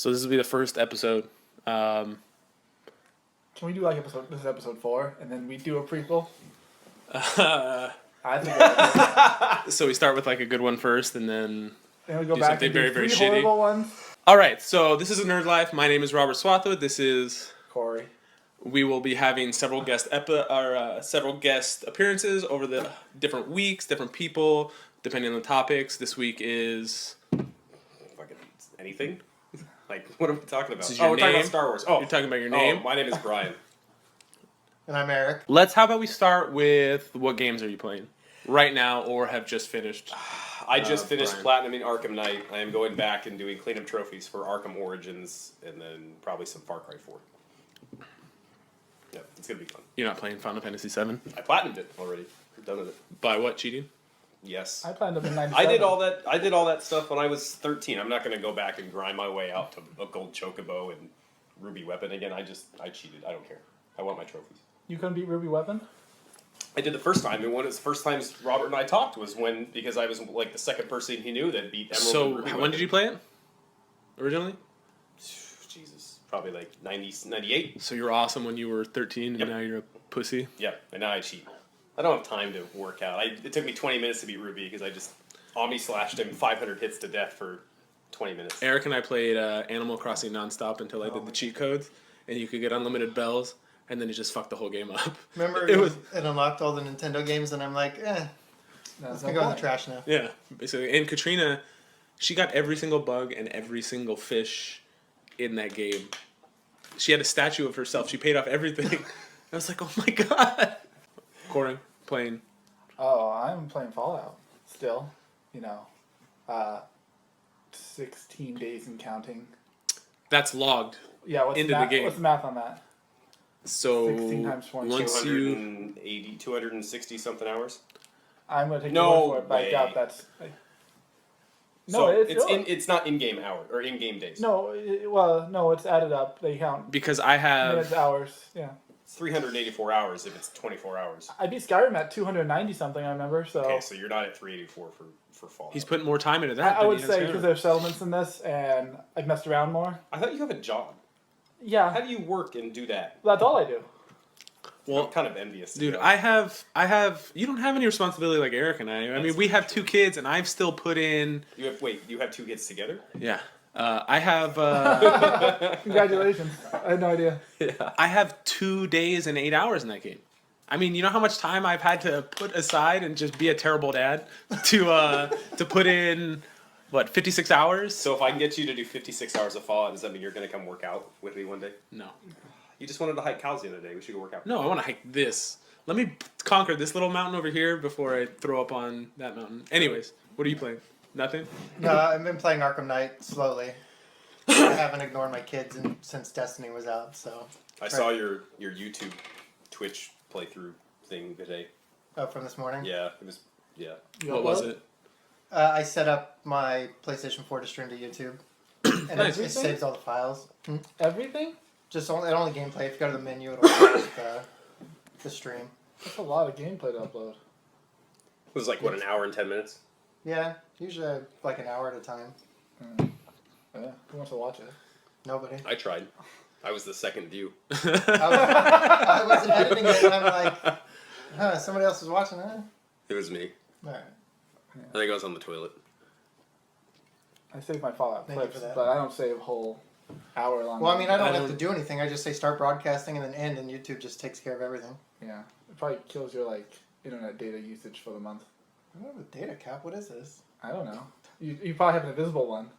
So this will be the first episode. Can we do like this is episode 4, and then we do a prequel? I think So we start with like a good one first, and then we go do back something and do very, very three shitty. horrible ones. All right, so this is a Nerd Life. My name is Robert Swatho. This is Corey. We will be having several guest appearances over the different weeks, different people, depending on the topics. This week is Fucking anything. Like, what are we talking about? This is your we're talking name? about Star Wars. Oh, You're talking about your name. my name is Brian. And I'm Eric. How about we start with what games are you playing right now or have just finished? I just finished Brian. Platinuming Arkham Knight. I am going back and doing cleanup trophies for Arkham Origins, and then probably some Far Cry 4. Yep, it's gonna be fun. You're not playing Final Fantasy VII? I platinumed it already. I'm done with it. By what, cheating? Yes. I planned up in 97. I did all that stuff when I was 13. I'm not gonna go back and grind my way out to a gold chocobo and ruby weapon again. I cheated. I don't care. I want my trophies. You couldn't beat Ruby Weapon? I did the first time, and one of the first times Robert and I talked was because I was like the second person he knew that beat Emerald. So and Ruby when Weapon. did you play it? Originally? Jesus, probably like 98. So you were awesome when you were 13, and Yep. now you're a pussy? Yeah, and now I cheat. I don't have time to work out. It took me 20 minutes to beat Ruby because I just Omni-slashed him 500 hits to death for 20 minutes. Eric and I played Animal Crossing nonstop until I did the cheat codes, and you could get unlimited bells, and then it just fucked the whole game up. Remember, it unlocked all the Nintendo games, and I'm like, it's gonna go in the trash now. Yeah, basically. And Katrina, she got every single bug and every single fish in that game. She had a statue of herself. She paid off everything. I was like, oh my god. Corin, playing. Oh, I'm playing Fallout still. 16 days and counting. That's logged. Yeah, what's Into the game. What's the math on that? So 16 times 20. once 260 something hours. I'm gonna take No your word for it, but I way. doubt that's. No, So it's it's not in-game hour or in-game days. No, it's added up. They count because I minutes, have hours. Yeah. It's 384 hours if it's 24 hours. I beat Skyrim at 290 something. I remember. So. Okay, so you're not at 384 for Fallout. he's putting more time into that. I than would he say has because Skyrim. there's settlements in this, and I've messed around more. I thought you have a job. Yeah, How do you work and do that? that's all I do. Well, I'm kind of envious. dude, you know? I have. You don't have any responsibility like Eric and I. I mean, we have 2 kids, and I've still put in. You have 2 kids together? Yeah, I have. Congratulations. I had no idea. I have 2 days and 8 hours in that game. I mean, you know how much time I've had to put aside and just be a terrible dad to put in 56 hours? So if I can get you to do 56 hours of Fallout, does that mean you're going to come work out with me one day? No. You just wanted to hike cows the other day. We should go work out. No, I want to hike this. Let me conquer this little mountain over here before I throw up on that mountain. Anyways, what are you playing? Nothing? No, I've been playing Arkham Knight slowly. I haven't ignored my kids since Destiny was out, so. I saw your YouTube, Twitch playthrough thing today. Oh, from this morning? Yeah, it was. Yeah. What was it? I set up my PlayStation 4 to stream to YouTube. And Nice. it saves all the files. Everything? Just only gameplay. If you go to the menu, it'll start the stream. That's a lot of gameplay to upload. It was like, an hour and 10 minutes? Yeah, usually like an hour at a time. Yeah, who wants to watch it? Nobody. I tried. I was the second view. I wasn't editing it, and I'm like, somebody else was watching it. It was me. All right. I think I was on the toilet. I save my Fallout Thank you clips, for that. but I don't save whole hour long. Well, I mean, I don't I have don't- to do anything. I just say start broadcasting and then end, and YouTube just takes care of everything. Yeah, it probably kills your internet data usage for the month. I don't have a data cap. What is this? I don't know. You probably have an invisible one.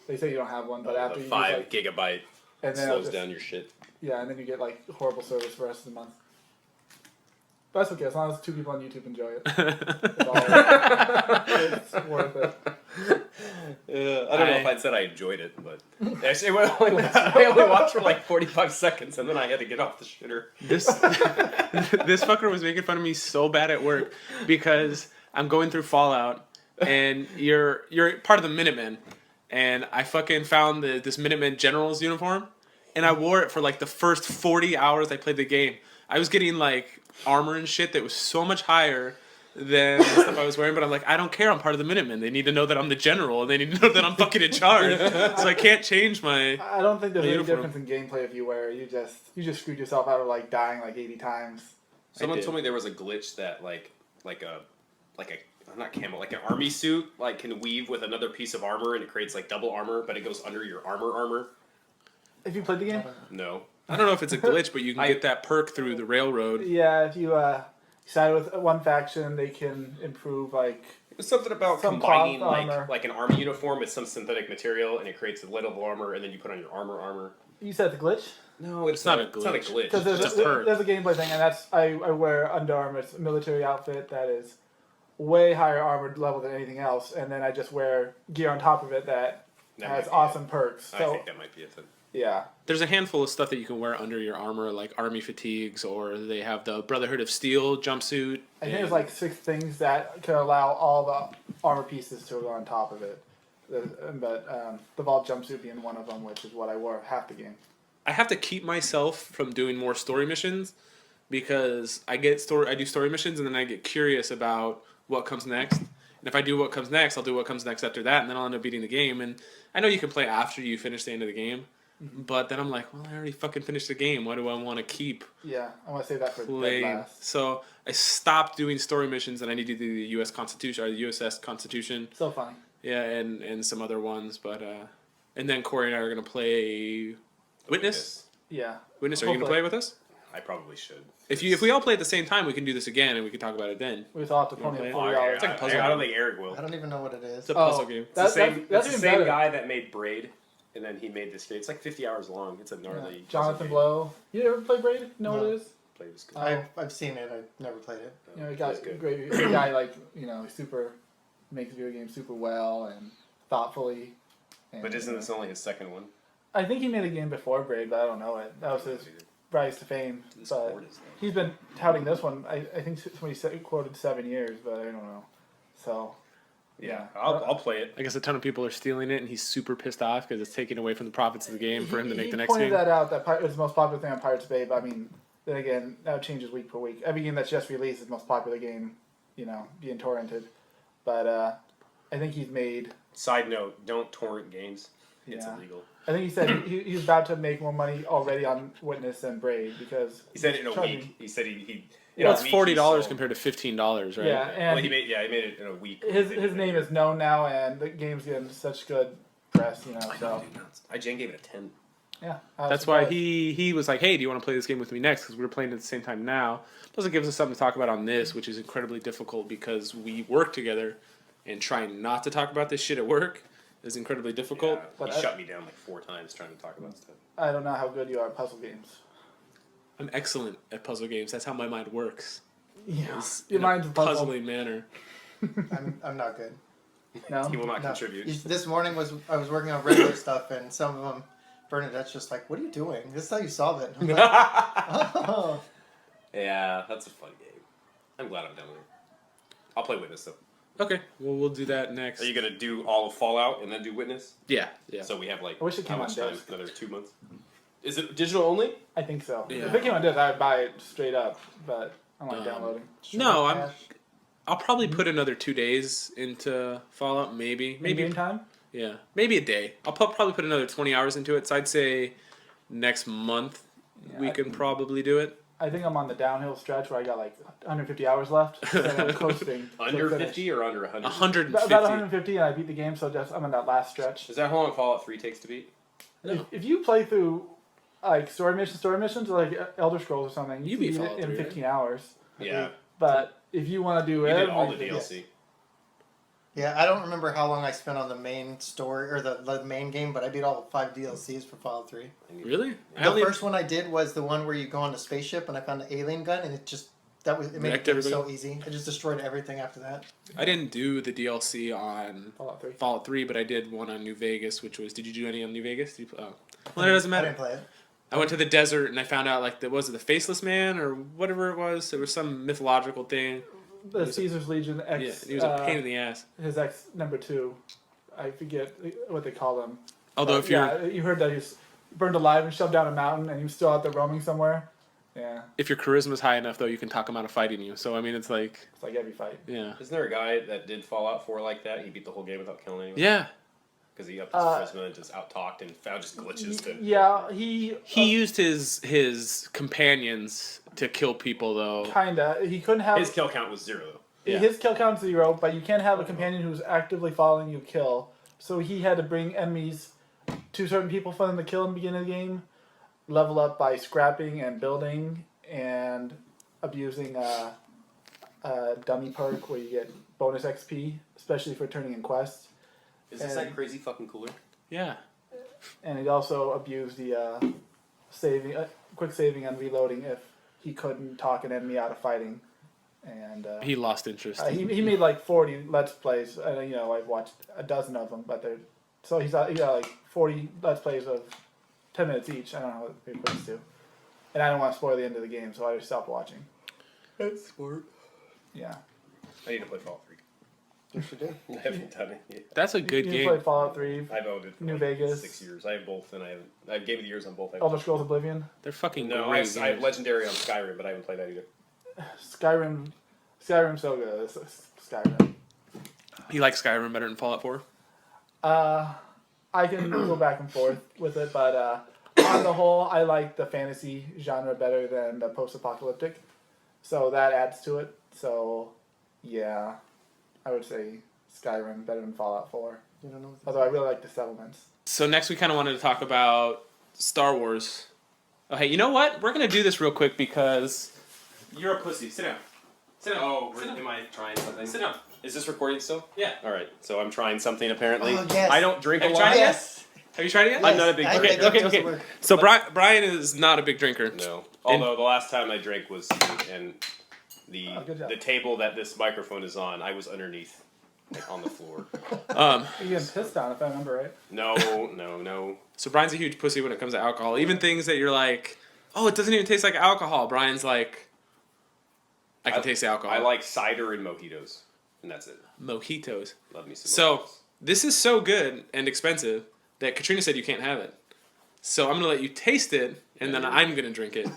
They say you don't have one, but after the you 5 use, gigabyte and then slows down your shit. Yeah, and then you get horrible service for the rest of the month. But that's okay, as long as 2 people on YouTube enjoy it. It's worth it. I don't know if I'd said I enjoyed it, but actually, I only watched for 45 seconds, and then I had to get off the shitter. This fucker was making fun of me so bad at work because I'm going through Fallout and you're part of the Minutemen, and I fucking found this Minutemen General's uniform, and I wore it for the first 40 hours I played the game. I was getting armor and shit that was so much higher than the stuff I was wearing. But I'm like, I don't care. I'm part of the Minutemen. They need to know that I'm the general, and they need to know that I'm fucking in charge. So I can't change my. I don't think there's The any uniform. difference in gameplay if you wear. You just screwed yourself out of like dying like 80 times. Someone did. told me there was a glitch that like a not camo, like an army suit like can weave with another piece of armor and it creates like double armor, but it goes under your armor. If you played the game, No. I don't know if it's a glitch, but you can get that perk through the railroad. yeah. If you side with one faction, they can improve like. It was something about Some combining cloth armor. like an army uniform with some synthetic material and it creates a level armor and then you put on your armor. You said it's a glitch. No, it's not a It's not a glitch. glitch. Because It's just a perk. there's a gameplay thing, and that's I wear Under Armour. It's a military outfit that is way higher armored level than anything else, and then I just wear gear on top of it that That has might be awesome perks. I So think that might be it. Then. yeah, There's a handful of stuff that you can wear under your armor, like army fatigues, or they have the Brotherhood of Steel jumpsuit. I think there's like 6 things that can allow all the armor pieces to go on top of it. But the Vault jumpsuit being one of them, which is what I wore half the game. I have to keep myself from doing more story missions because I do story missions and then I get curious about what comes next. And if I do what comes next, I'll do what comes next after that, and then I'll end up beating the game. And I know you can play after you finish the end of the game, but then I'm like, well, I already fucking finished the game. Why do I want to keep Yeah, I want to save that for dead playing? last. So I stopped doing story missions, and I need to do the U.S. Constitution or the USS Constitution. So funny. Yeah, and some other ones, but and then Corey and I are gonna play Witness. Yeah. Witness, are you gonna Hopefully. play with us? I probably should. If we all play at the same time, we can do this again and we can talk about it then. We thought to You wanna pony play up it? $40. It's like a puzzle I don't game. think Eric will. I don't even know what it is. It's a puzzle game. It's the same, that's it's the even same better. guy that made Braid, and then he made this game. It's like 50 hours long. It's a gnarly. Yeah. Jonathan Blow. You ever play Braid? Know what No. it is? Play was good. I've seen it. I've never played it. You know, he It got was good. great. The guy like super makes video games super well and thoughtfully. And, But isn't this only his second one? I think he made a game before Braid, but I don't know it. That was his rise to fame. This But board is he's been touting this one. I think somebody quoted 7 years, but I don't know. So yeah, I'll play it. I guess a ton of people are stealing it, and he's super pissed off because it's taking away from the profits of the game for him to make he the next pointed game. that out. That it was the most popular thing on Pirates Bay. But I mean, then again, that changes week per week. Every game that's just released is the most popular game, being torrented. But I think he's made. Side note: don't torrent games. It's Yeah. illegal. I think he said he's about to make more money already on Witness than Braid because He said it in a charging- week. He said he Well, it's a week $40 he compared to $15, right? Yeah, and Well, he made it in a week. his name is known now, and the game's getting such good press. So IGN gave it a 10. yeah, I was That's why surprised. he was like, hey, do you want to play this game with me next? Because we were playing at the same time now. Plus, it gives us something to talk about on this, which is incredibly difficult because we work together, and trying not to talk about this shit at work is incredibly difficult. Yeah, But he shut me down like 4 times trying to talk about stuff. I don't know how good you are at puzzle games. I'm excellent at puzzle games. That's how my mind works. Yeah, It's your in a mind's a puzzle. puzzling manner. I'm not good. No, He will not No. contribute. This morning I was working on regular stuff, and some of them, Bernadette's just like, "What are you doing? This is how you solve it." I'm like, oh. Yeah, that's a fun game. I'm glad I'm done with it. I'll play Witness though. Okay, well, we'll do that next. Are you gonna do all of Fallout and then do Witness? Yeah. So we have like I wish it how came much on time? disc. Another 2 months. Is it digital only? I think so. Yeah. If it came on disc, I'd buy it straight up. But I'm like Um, downloading. No, Cash. I'll probably put another 2 days into Fallout, maybe. Game time. Yeah, maybe a day. I'll probably put another 20 hours into it. So I'd say next month we Yeah, can probably do it. I think I'm on the downhill stretch where I got like 150 hours left. So I'm coasting. to Under finish. 50 or under 100? 150. About 150, and I beat the game. So just I'm on that last stretch. Is that how long Fallout 3 takes to beat? If you play through like story missions, or like Elder Scrolls or something, You you beat beat it Fallout in 3, right? 15 hours. Yeah. But if you want to do We did all the everything- DLC. Yeah, I don't remember how long I spent on the main story or the main game, but I beat all 5 DLCs for Fallout 3. Really? The first one I did was the one where you go on the spaceship, and I found the alien gun, and it made Wrecked it so everybody? easy. I just destroyed everything after that. I didn't do the DLC on Fallout 3. Fallout 3, but I did one on New Vegas, which was... Did you do any on New Vegas? Did you, oh. Well, it doesn't I matter. didn't play it. I went to the desert and I found out, like, was it the Faceless Man or whatever it was? There was some mythological thing. The Caesar's Legion X. Yeah, he was a pain in the ass. His ex number 2. I forget what they call them. Although if you're... yeah, you heard that he's burned alive and shoved down a mountain, and he was still out there roaming somewhere. Yeah, If your charisma's high enough, though, you can talk him out of fighting you. So I mean, it's like, it's like every fight. yeah, Isn't there a guy that did Fallout 4 like that? He beat the whole game without killing anyone. yeah. Because he upped his charisma and just out-talked and found just glitches to... Yeah, he He used his companions to kill people, though. kinda. He couldn't have His kill count was 0, though. Yeah. his kill count's 0, but you can't have a companion who's actively following you kill. So he had to bring enemies to certain people for them to kill in the beginning of the game. Level up by scrapping and building and abusing a dummy perk where you get bonus XP, especially for turning in quests. Is this that crazy fucking cooler? Yeah. And he also abused the quick saving and reloading if he couldn't talk an enemy out of fighting. And He lost interest. he made like 40 Let's Plays. I've watched a dozen of them, but he got like 40 Let's Plays of 10 minutes each. I don't know what they equates to. And I don't want to spoil the end of the game, so I just stopped watching. That's smart. Yeah. I need to play Fallout 3. Yes, you do. I haven't done it yet. That's a good You game. played Fallout 3, I've owned it for New like Vegas. 6 years. I have both, and I have Game of the Years on both. Elder Scrolls Oblivion, They're fucking No, great I have games. Legendary on Skyrim, but I haven't played that either. Skyrim. Skyrim's so good. Skyrim. You like Skyrim better than Fallout 4? I can go back and forth with it, but on the whole, I like the fantasy genre better than the post-apocalyptic. So that adds to it. So, yeah, I would say Skyrim better than Fallout 4. You don't know. Although I really like the settlements. So next we kind of wanted to talk about Star Wars. Oh, hey, you know what? We're going to do this real quick because you're a pussy. Sit down. Sit down. Oh, Sit down. am I trying something? Sit down. Is this recording still? Yeah. All right. So I'm trying something apparently. Oh, yes. I don't drink Have a you lot. tried it yet? Yes. Have you tried it yet? I'm not a big I drinker. think that Okay. doesn't work. So Brian is not a big drinker. No. Although the last time I drank was and Oh, good job. the table that this microphone is on, I was underneath, like on the floor. You're getting pissed on, if I remember right. No. So Brian's a huge pussy when it comes to alcohol. Even things that you're like, oh, it doesn't even taste like alcohol. Brian's like, I can taste the alcohol. I like cider and mojitos, and that's it. mojitos. Love me some. So mojitos. this is so good and expensive that Katrina said you can't have it. So I'm gonna let you taste it, and then I'm gonna drink it.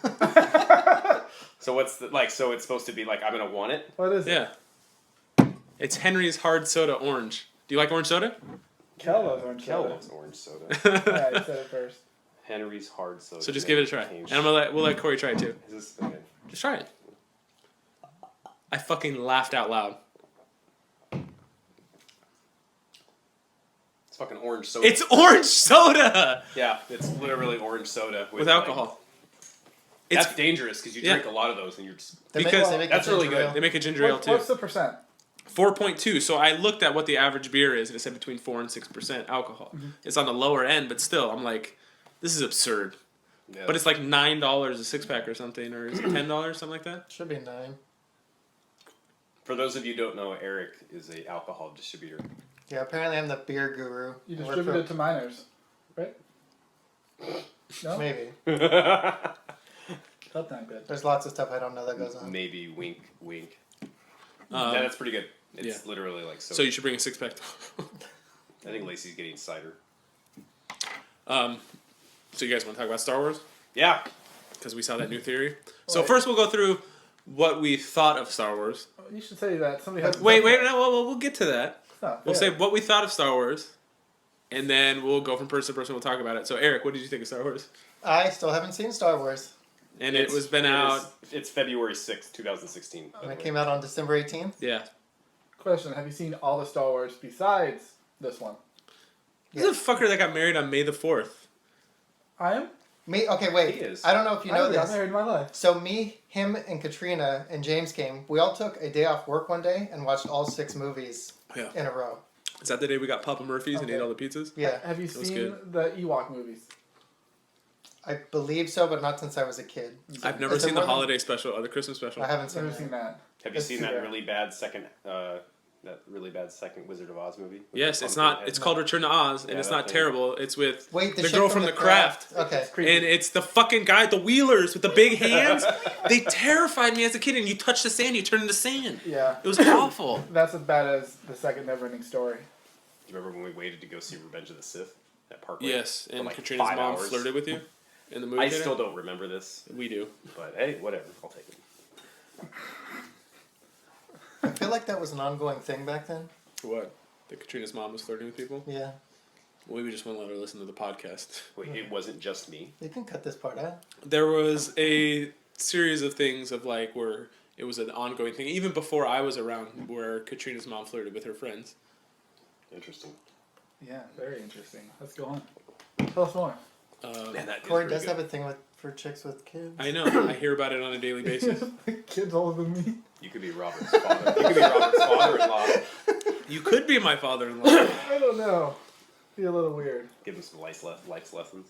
So what's the, like? So it's supposed to be like I'm gonna want it. What is it? Yeah. It's Henry's Hard Soda Orange. Do you like orange soda? Kel loves orange Kel soda. loves orange soda. Yeah, I said it first. Henry's hard soda. So just give it a try, and we'll let Corey try it too. Is this okay? Just try it. I fucking laughed out loud. It's fucking orange soda. It's orange soda yeah, it's literally orange soda with like- alcohol. That's It's dangerous because you Yeah. drink a lot of those and you're just. Because that's really good. they make a ginger ale too. What's the percent? 4.2. So I looked at what the average beer is, and it said between 4 and 6% alcohol. Mm-hmm. It's on the lower end, but still, I'm like, this is absurd. Yeah. But it's like $9 a six pack or something, or is it $10, something like that? Should be 9. For those of you who don't know, Eric is a alcohol distributor. Yeah, apparently I'm the beer guru. You I work distribute it for- to minors, right? No? Maybe. That's not good. There's lots of stuff I don't know that goes on. Maybe wink, wink. Um, Yeah, that's pretty good. It's yeah. literally like so. So you should bring a six pack. I think Lacey's getting cider. So you guys want to talk about Star Wars? Yeah. Because we saw that new theory. So Wait. first we'll go through what we thought of Star Wars. You should say that. Somebody has. Wait, no, we'll get to that. It's not We'll fair. say what we thought of Star Wars, and then we'll go from person to person. We'll talk about it. So Eric, what did you think of Star Wars? I still haven't seen Star Wars. And it was been out. It's February 6th, 2016. by And the it way. came out on December 18th. Yeah. Question: have you seen all the Star Wars besides this one? This is a fucker that got married on May the 4th. I am. Me? Okay, wait. He is. I don't know if you I know never got this. married in my life. So me, him, and Katrina and James came. We all took a day off work one day and watched all 6 movies Yeah. in a row. Is that the day we got Papa Murphy's and Okay. ate all the pizzas? Yeah, Have you was seen good. the Ewok movies? I believe so, but not since I was a kid. I've never Is there seen the more than- holiday special or the Christmas special. I haven't seen Never that. seen that. Have you Let's seen see that that. really bad second? That really bad second Wizard of Oz movie? with Yes, the it's pumpkin not. head? It's called Return to Oz, and Yeah, it's that not thing. terrible. It's with Wait, the shit girl from the Craft. Okay. It's creepy. And it's the fucking guy, the Wheelers with the big hands. They terrified me as a kid. And you touch the sand, you turn into sand. Yeah, It was awful. that's as bad as the second Neverending Story. Do you remember when we waited to go see Revenge of the Sith at Parkway? Yes, For and like Katrina's 5 mom hours? flirted with you. in the movie I theater? still don't remember this, We do. but hey, whatever. I'll take it. I feel like that was an ongoing thing back then. What? That Katrina's mom was flirting with people? Yeah. Well, we just want to let her listen to the podcast. Wait, it wasn't just me. You can cut this part out. There was a series of things of like where it was an ongoing thing, even before I was around, where Katrina's mom flirted with her friends. Interesting. Yeah, very interesting. Let's go on. Tell us more. Man, that is Corey really does good. have a thing for chicks with kids. I know. I hear about it on a daily basis. Kids older than me. You could be Robert's father. You could be Robert's father-in-law. You could be my father-in-law. I don't know. Be a little weird. Give him some life lessons.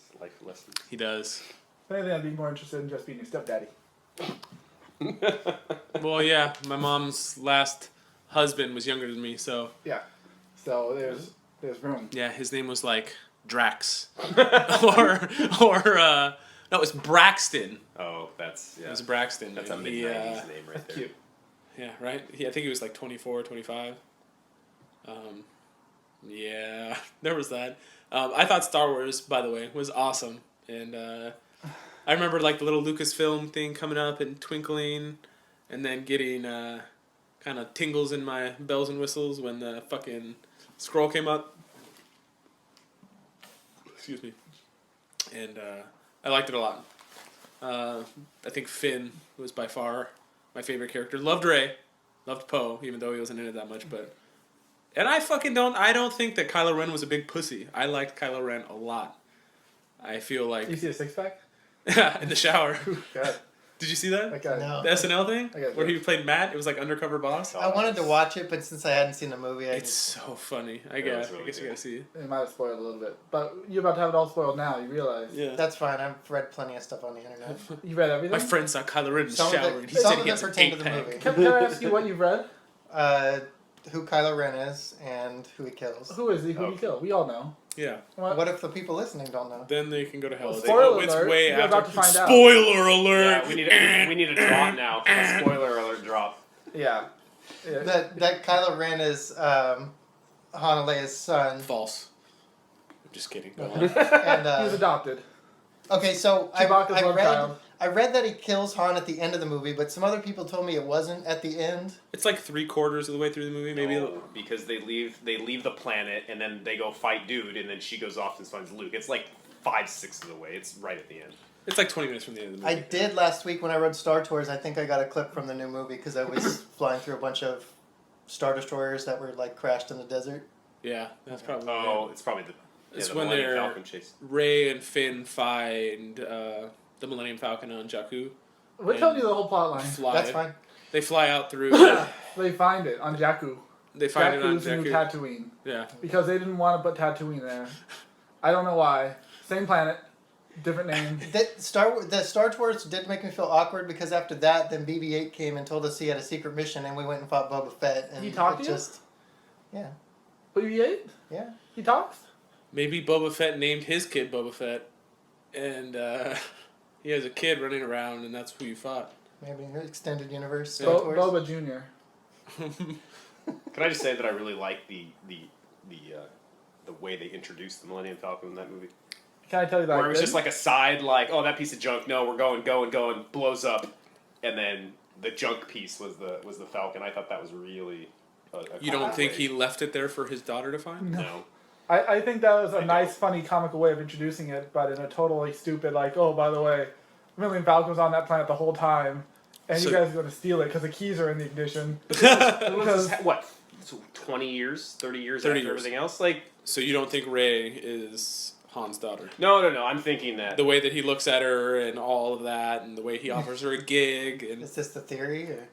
He does. If anything, I'd be more interested in just being your stepdaddy. Well, yeah. My mom's last husband was younger than me, so Yeah. So there's room. yeah, his name was like Drax, or no, it's Braxton. Oh, that's It was Braxton. That's a and mid-90s name right there. Cute. Yeah, right? I think he was like 24, 25. Yeah, there was that. I thought Star Wars, by the way, was awesome. And I remember like the little Lucasfilm thing coming up and twinkling and then getting kind of tingles in my bells and whistles when the fucking scroll came up. Excuse me. And I liked it a lot. I think Finn was by far my favorite character. Loved Rey. Loved Poe, even though he wasn't in it that much, but... And I don't think that Kylo Ren was a big pussy. I liked Kylo Ren a lot. I feel like... You see a six-pack? in the shower. God. Did you see that? That guy. No. The SNL thing? I got Where he jokes. played Matt? It was like Undercover Boss? I wanted to watch it, but since I hadn't seen the movie, I It's so funny. I It guess was really you good. gotta see it. It might have spoiled a little bit. But you're about to have it all spoiled now, you realize. Yeah. that's fine. I've read plenty of stuff on the internet. You read everything? My friend saw Kylo Ren in the Some of shower it- and he some said of he it has an pertain to the 8-pack. movie. Can I ask you what you've read? Who Kylo Ren is and who he kills. Who is he? Who Oh. you kill? We all know. Yeah. What if the people listening don't know? Then they can go to hell. Well, They- spoiler it's alert, way you're after. about to find out. Spoiler alert! Yeah, we need a drop now. A spoiler alert drop. Yeah. Yeah. That Kylo Ren is Han and Leia's son. False. I'm just kidding. Go on. And He was adopted. okay, so Chewbacca's love child. I read that he kills Han at the end of the movie, but some other people told me it wasn't at the end. It's like 3/4 of the way through the movie, maybe. No, because they leave the planet and then they go fight dude and then she goes off and finds Luke. It's like 5/6 of the way. It's right at the end. It's like 20 minutes from the end of the movie. I did last week when I read Star Tours. I think I got a clip from the new movie because I was flying through a bunch of Star Destroyers that were like crashed in the desert. Yeah, that's probably. Oh, it's probably It's the when Millennium they're- Falcon chase. Rey and Finn find the Millennium Falcon on Jakku. We're telling you the whole plot line. Fly. That's fine. They fly out through. They find it on Jakku. They find it on Jakku's new Jakku. Tatooine. Yeah. Because they didn't want to put Tatooine there. I don't know why. Same planet, different name. The Star Tours did make me feel awkward because after that, then BB-8 came and told us he had a secret mission, and we went and fought Boba Fett. And He talked it to you? just, yeah, BB-8? yeah. He talks? Maybe Boba Fett named his kid Boba Fett, and he has a kid running around, and that's who you fought. Maybe extended universe. Yeah. Star Tours. Boba Jr. Can I just say that I really like the way they introduced the Millennium Falcon in that movie? Can I tell you that? Where it was just like a side, like, oh, that piece of junk. No, we're going, blows up, and then the junk piece was the Falcon. I thought that was really. You don't think he left it there for his daughter to find? No. I think that was a I nice, don't. funny, comical way of introducing it, but in a totally stupid, like, oh, by the way, Millennium Falcon was on that planet the whole time, and So- you guys are going to steal it because the keys are in the ignition. It was what? 20 years, 30 years 30 after years. everything else? Like, So you don't think Rey is Han's daughter? no. I'm thinking that. The way that he looks at her and all of that, and the way he offers her a gig, and Is this the theory? Or?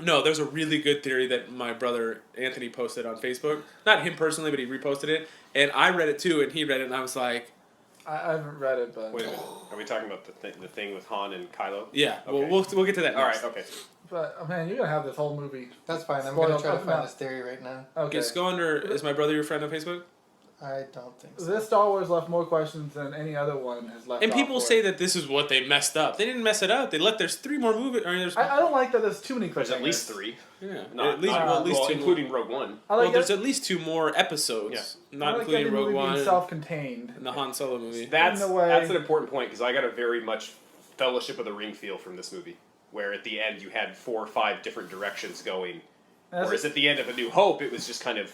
no, there's a really good theory that my brother Anthony posted on Facebook. Not him personally, but he reposted it, and I read it too, and he read it, and I was like, I haven't read it, but Wait a minute. Are we talking about the thing with Han and Kylo? yeah, Okay. we'll get to that. All next. right. Okay. but oh, man, you're gonna have this whole movie. That's fine. I'm Spoiled going to try to up find now. this theory right now. Okay. Just go under. Is my brother your friend on Facebook? I don't think so. This Star Wars left more questions than any other one has left. And off people for say it. that this is what they messed up. They didn't mess it up. They let there's 3 more movies. I mean, there's I don't like that there's too many There's cliffhangers. at least 3. yeah, Not, at least not, well, at least well, 2 including Rogue One. I Well, like there's it. at least 2 more episodes, I not like including every Rogue movie One being self-contained. and the Han Solo movie. That's In a way- that's an important point because I got a very much Fellowship of the Ring feel from this movie, where at the end you had 4 or 5 different directions going, That's whereas at the end of A New Hope it was just kind of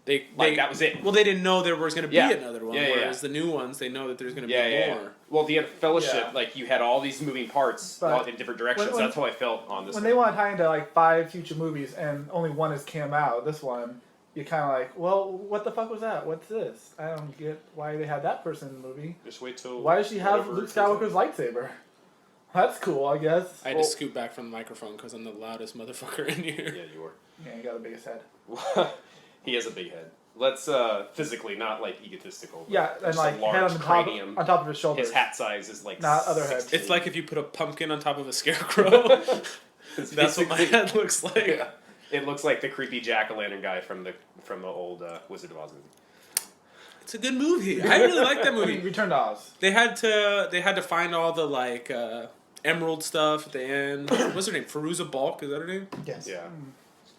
They that was it. Well, they didn't know there was going to be Yeah. another one. Yeah, yeah, Whereas yeah. the new ones, they know that there's going to Yeah, be yeah. more. Well, the Fellowship, Yeah. like you had all these moving parts But all in different directions. when- That's how I felt on this. When one. they want to tie into like 5 future movies and only one has came out, this one, you're kind of like, well, what the fuck was that? What's this? I don't get why they had that person in the movie. Just wait till. Why does she have whatever Luke it comes Skywalker's lightsaber? That's cool, I guess. I had to scoot back from the microphone because I'm the loudest motherfucker in out. here. Yeah, you were. Yeah, you got the biggest head. He has a big head. Let's physically, not like egotistical. but Yeah, and just like a large head cranium. on top of his shoulders. His hat size is like Not other heads. 16. It's like if you put a pumpkin on top of a scarecrow. It's That's what my basically- head looks like. Yeah. It looks like the creepy jack-o'-lantern guy from the old Wizard of Oz movie. It's a good movie. I really like that I mean, movie. Return to Oz. They had to find all the like emerald stuff at the end. What's her name? Feruza Balk, is that her name? Yes. Yeah. Hmm.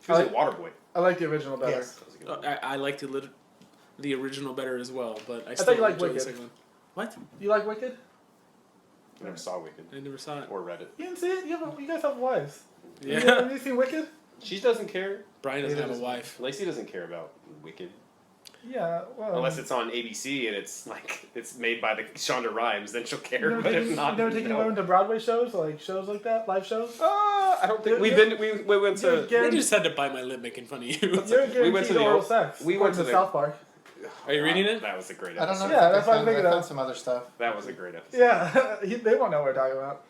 She was I in Waterboy. I like the original better. Yes. That was a good one. I liked the original better as well, but I thought still you liked enjoyed the Wicked. second one. What? You like Wicked? I never saw Wicked I never saw it. or read it. You didn't see it? You guys have wives. Yeah. Have you seen Wicked? She doesn't care. Brian doesn't Neither have a does wife. Lacey doesn't care about Wicked Yeah, well. unless it's on ABC and it's like it's made by the Shonda Rhimes. Then she'll You care. never But taken, if not, you never taken no. women to Broadway shows, like shows like that, live shows? I don't think You're- we've been. We went You're to. guaranteed- I just had to bite my lip making fun of you. You're We went to guaranteed the oral old- sex. we went according to the- South Park. Are you reading it? That was a great I don't episode. know. Yeah, if that's why I I figured found out. some other stuff. That was a great episode. Yeah, they won't know what we're talking about.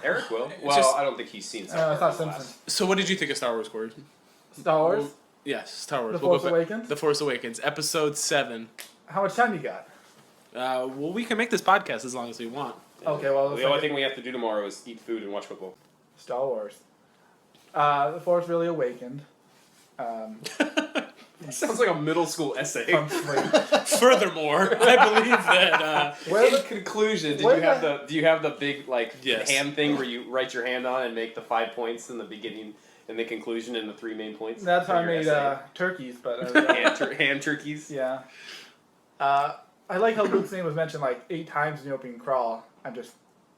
Eric will. It's Well, just- I don't think he's seen. It's not South Park Simpsons. So what did you think of Star Wars, Corey? Star Wars, Yes, Star Wars. The We'll Force go back- Awakens. The Force Awakens, Episode 7. How much time you got? Well, we can make this podcast as long as we want. Okay, well, The only thing we have to do tomorrow is eat food and watch football. Star Wars. The Force really awakened. Sounds like a middle school essay. From sleep. Furthermore, I believe that Where In the- conclusion, where do you have the big like Yes. hand thing where you write your hand on and make the 5 points in the beginning and the conclusion and the 3 main points? That's how I of your made essay? turkeys, but hand turkeys. yeah. I like how Luke's name was mentioned like 8 times in the opening crawl. I'm just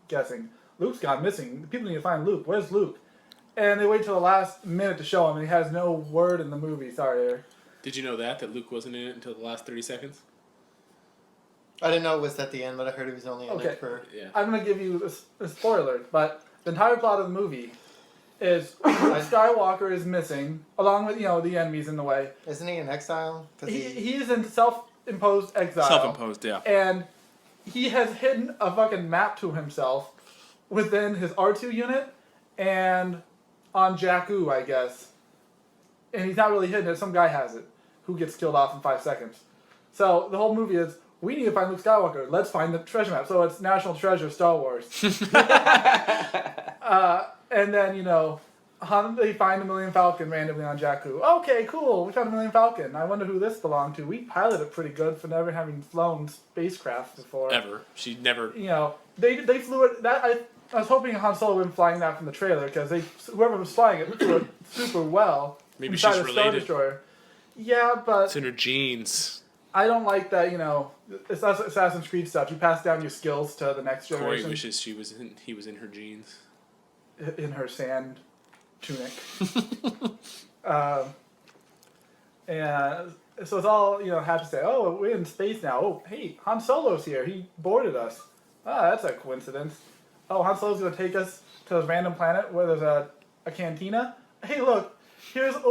guessing. Luke's gone missing. People need to find Luke. Where's Luke? And they wait till the last minute to show him, and he has no word in the movie. Sorry, Eric. did you know that Luke wasn't in it until the last 30 seconds? I didn't know it was at the end, but I heard he was only in Okay. there for. Yeah. I'm gonna give you a spoiler, but the entire plot of the movie is Luke Skywalker is missing, along with the enemies in the way. Isn't he in exile? 'Cause He is in self-imposed exile. Self-imposed, yeah. And he has hidden a fucking map to himself within his R2 unit and on Jakku, I guess. And he's not really hidden it. Some guy has it who gets killed off in 5 seconds. So the whole movie is, we need to find Luke Skywalker. Let's find the treasure map. So it's National Treasure Star Wars. And then, they find the Millennium Falcon randomly on Jakku. Okay, cool. We found the Millennium Falcon. I wonder who this belonged to. We piloted it pretty good for never having flown spacecraft before. Ever. She never... They flew it. I was hoping Han Solo would be flying that from the trailer because whoever was flying it flew it super well. Maybe inside she's a Star related. Destroyer. Yeah, but It's in her genes. I don't like that. It's Assassin's Creed stuff. You pass down your skills to the next Corey generation. wishes he was in her genes. In her sand tunic. And so it's all, happy to say, oh, we're in space now. Oh, hey, Han Solo's here. He boarded us. Ah, that's a coincidence. Oh, Han Solo's going to take us to this random planet where there's a cantina. Hey, look, here's Luke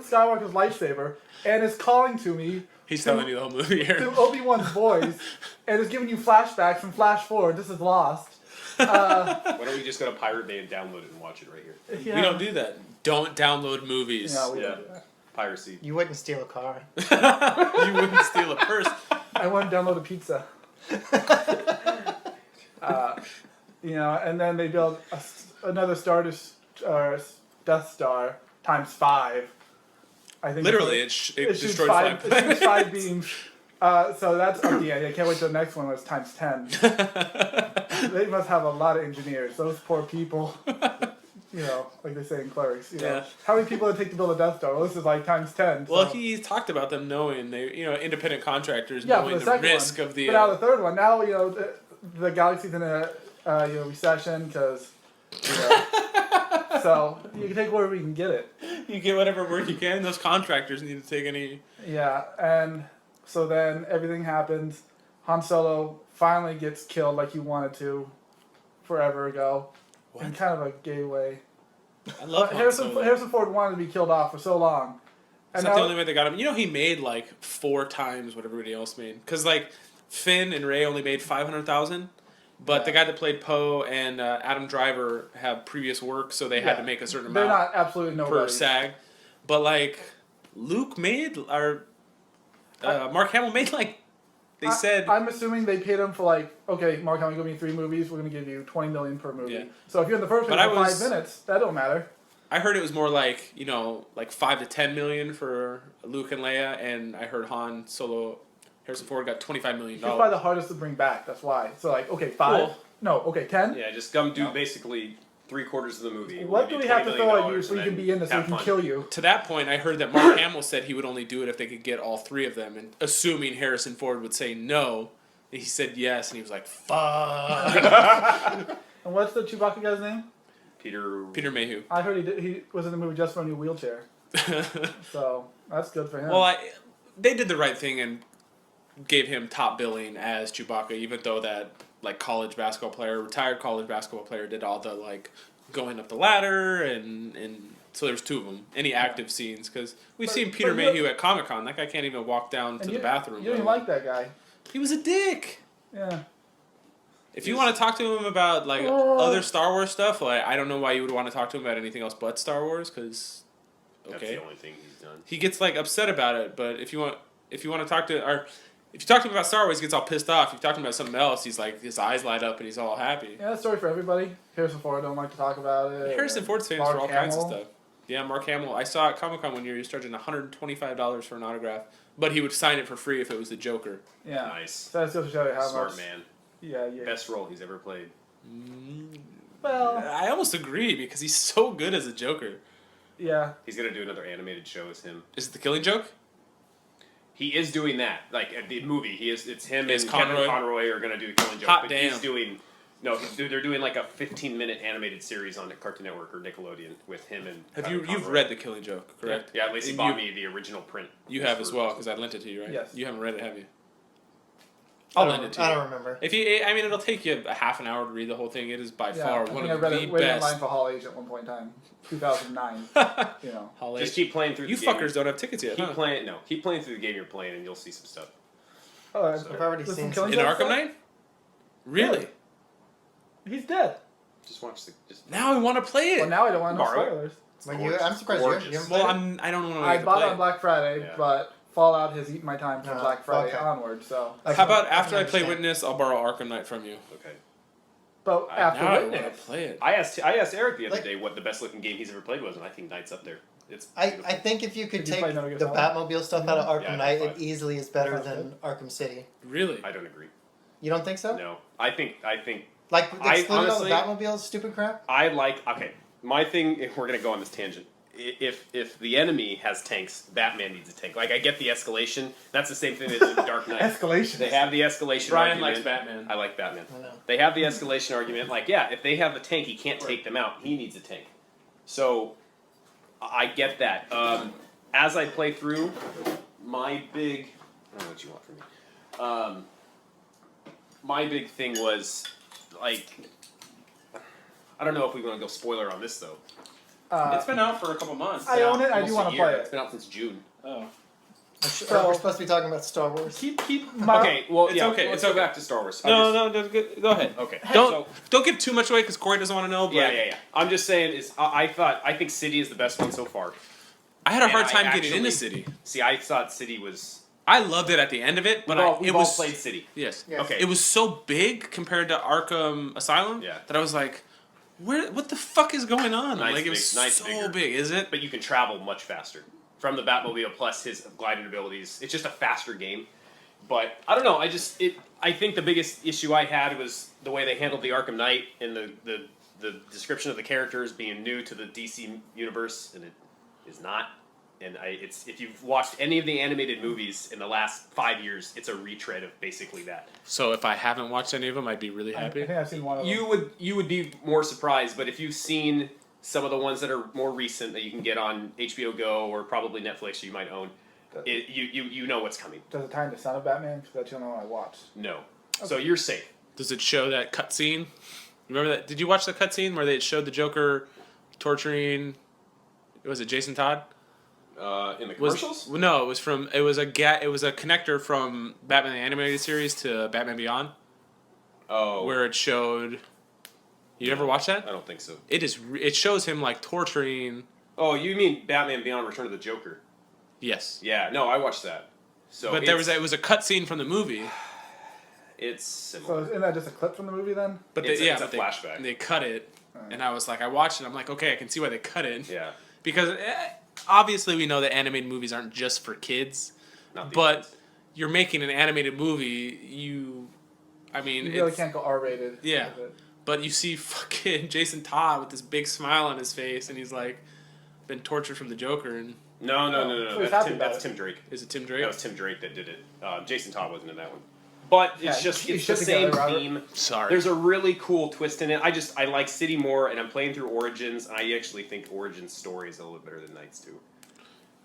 Skywalker's lightsaber, and it's calling to me. He's telling you the whole movie here. Through Obi-Wan's voice, and it's giving you flashbacks and flash forward. This is Lost. Why don't we just go to Pirate Bay and download it and watch it right here? Yeah. We don't do that. Don't download movies. Yeah, we Yeah. don't do that. Piracy. You wouldn't steal a car. You wouldn't steal a purse. I want to download a pizza. And then they build another Death Star times 5. I think Literally, it shoots destroyed five. five It shoots planets. 5 beams. So that's up the end. I can't wait till the next one where it's times 10. They must have a lot of engineers. Those poor people. You know, like they say in Clerks. You know, Yeah. how many people did it take to build a Death Star? Well, this is like times 10. Well, so. he talked about them knowing independent contractors Yeah, for knowing the the second risk one. of the. But now the third one. Now the galaxy's in a recession because. So you can take wherever you can get it. You get whatever work you can. Those contractors need to take any. Yeah, and so then everything happens. Han Solo finally gets killed like he wanted to forever ago. What? In kind of a gay way. I love Han Harrison Solo. Harrison Ford wanted to be killed off for so long. It's And not now, the only way they got him. You know, he made like 4 times what everybody else made. Because like Finn and Rey only made 500,000, but Yeah. the guy that played Poe and Adam Driver have previous work, so they had to make a certain they're amount not absolutely per nobody. SAG. But like Luke made, or Mark Hamill made like they said. I'm assuming they paid him for like, okay, Mark, I'm going to give you 3 movies. We're going to give you $20 million per movie. Yeah. So if you're in the first But one for I 5 was- minutes, that don't matter. I heard it was more like like 5 to 10 million for Luke and Leia, and I heard Han Solo, Harrison Ford got $25 million. He's probably the hardest to bring back. That's why. So like, okay, 5. Cool. No, okay, 10. Yeah, just come do No. basically 3/4 of the movie. What We'll do give we you have to $20 throw million at you so you and can then be in this so we have can fun. kill you? To that point, I heard that Mark Hamill said he would only do it if they could get all 3 of them, and assuming Harrison Ford would say no, he said yes, and he was like, "Fuck." And what's the Chewbacca guy's name? Peter Mayhew. I heard he was in the movie just for a new wheelchair. So that's good for him. Well, they did the right thing and gave him top billing as Chewbacca, even though that like retired college basketball player, did all the like going up the ladder and so there's 2 of them. Any active scenes because we've seen Peter but you- Mayhew at Comic-Con. That guy can't even walk down And to you, the bathroom. You don't even bro. like that guy. He was a dick. Yeah. If you want to talk to him about like other Star Wars stuff, like I don't know why you would want to talk to him about anything else but Star Wars, because That's the only thing he's done. he gets like upset about it. But if you want to talk to if you talk to him about Star Wars, he gets all pissed off. If you talk to him about something else, he's like his eyes light up and he's all happy. Yeah, that's a story for everybody. Harrison Ford don't like to talk about it. Harrison Ford's famous Mark for all kinds of Hamill. stuff. Yeah, Mark Hamill. I saw at Comic-Con one year he was charging $125 for an autograph, but he would sign it for free if it was the Joker. Yeah. Nice. So that's just to show you how Smart much. man. Yeah. Best role he's ever played. Well, I almost agree because he's so good as a Joker. yeah. He's gonna do another animated show as him. Is it The Killing Joke? He is doing that, like at the movie. It's him Is and Conroy? Kevin Conroy are gonna do Killing Joke. Hot but damn. he's doing they're doing like a 15-minute animated series on Cartoon Network or Nickelodeon with him and. You've Conroy. read The Killing Joke, correct? Yeah, Lacey And bought me the original print. You have as well because I lent it to you, right? Yes. You haven't read it, have you? I I'll don't, lend it to I you. don't remember. If you, I mean, it'll take you a half an hour to read the whole thing. It is by Yeah, far I one think of I read the it waiting in line best. for Hall H at one point in time, 2009. You know. Hall Just H. keep playing through. You the game. fuckers don't have tickets yet, Keep huh? playing. No, keep playing through the game you're playing, and you'll see some stuff. Oh, I've already there's seen some Killing In Joke Arkham stuff? Knight? Really? He's dead. Just watch the. Just Now I want to play it. Well, now I don't want no Borrow it. spoilers. Like I'm surprised you Gorgeous. haven't Well, played it? I don't want to. I bought it on Black Friday, Yeah. but Fallout has eaten my time from Oh, Black Friday okay. onward. So, How about I after can I play understand. Witness, I'll borrow Arkham Knight from you. okay. but after now I want to Witness, play it. I asked Eric the other Like- day what the best looking game he's ever played was, and I think Knight's up there. It's I beautiful. think if you could Did you take play Metal Gear the Solid? Batmobile stuff out of Arkham Yeah, I Knight, know, it fine. easily is better Sounds than Arkham City. Really? I don't agree. You don't think so? No, I think Like I excluding honestly- all the Batmobiles, stupid crap. I like. Okay, my thing. If we're gonna go on this tangent, if the enemy has tanks, Batman needs a tank. Like I get the escalation. That's the same thing as in Dark Knight. escalation. They have the escalation. Brian argument. likes Batman. I like Batman. I know. They have the escalation argument. Like, yeah, if they have the tank, he can't take them out. He needs a tank. So, I get that. As I play through, my big. I don't know what you want from me. My big thing was, like. I don't know if we want to go spoiler on this, though. It's been out for a couple months. I own it. I do Almost want a to year. play It's it. been out since June. Oh. So- We're supposed to be talking about Star Wars. Keep my. Okay, well, It's yeah, okay, let's it's go okay. back to Star Wars. No, go ahead. Okay. Don't give too much away because Corey doesn't want to know. But Yeah. I'm just saying is I think City is the best one so far. I had a And hard I time getting actually- into City. See, I thought City was. I loved it at the end of it, but We've it all was played City. yes. Yes. Okay. It was so big compared to Arkham Asylum Yeah. that I was like, what the fuck is going on? Night's like it was big- Night's so bigger. big, is it? But you can travel much faster. from the Batmobile plus his gliding abilities. It's just a faster game. But I don't know. I think the biggest issue I had was the way they handled the Arkham Knight and the description of the characters being new to the DC universe, and it is not. And if you've watched any of the animated movies in the last 5 years, it's a retread of basically that. So if I haven't watched any of them, I'd be really I happy. think I've seen one of them. You would be more surprised, but if you've seen some of the ones that are more recent that you can get on HBO Go or probably Netflix, you might own, you know what's coming. Does it tie into Son of Batman? Because that's the only one I watched. No, so you're safe. Does it show that cutscene? Remember that? Did you watch the cutscene where they showed the Joker torturing? Was it Jason Todd? In the commercials? No, it was a connector from Batman the Animated Series to Batman Beyond, Oh, where it showed. You ever watch that? I don't think so. It shows him like torturing. Oh, you mean Batman Beyond: Return of the Joker? Yes. Yeah, no, I watched that. So, But it was a cutscene from the movie. It's So similar. isn't that just a clip from the movie then? But It's a but flashback. They cut it, and I was like, I watched it. I'm like, okay, I can see why they cut it. Yeah, Because obviously we know that animated movies aren't just for kids, not the but you're making an animated movie. I mean, You really can't go R-rated. Yeah. with it. But you see fucking Jason Todd with this big smile on his face, and he's like, been tortured from the Joker, and No. So he's happy about That's it. Tim Drake. is it Tim Drake? That was Tim Drake that did it. Jason Todd wasn't in that one. But Yeah, it's you the should same together, Robert. theme. Sorry. There's a really cool twist in it. I like City more, and I'm playing through Origins, and I actually think Origins story is a little better than Knights too.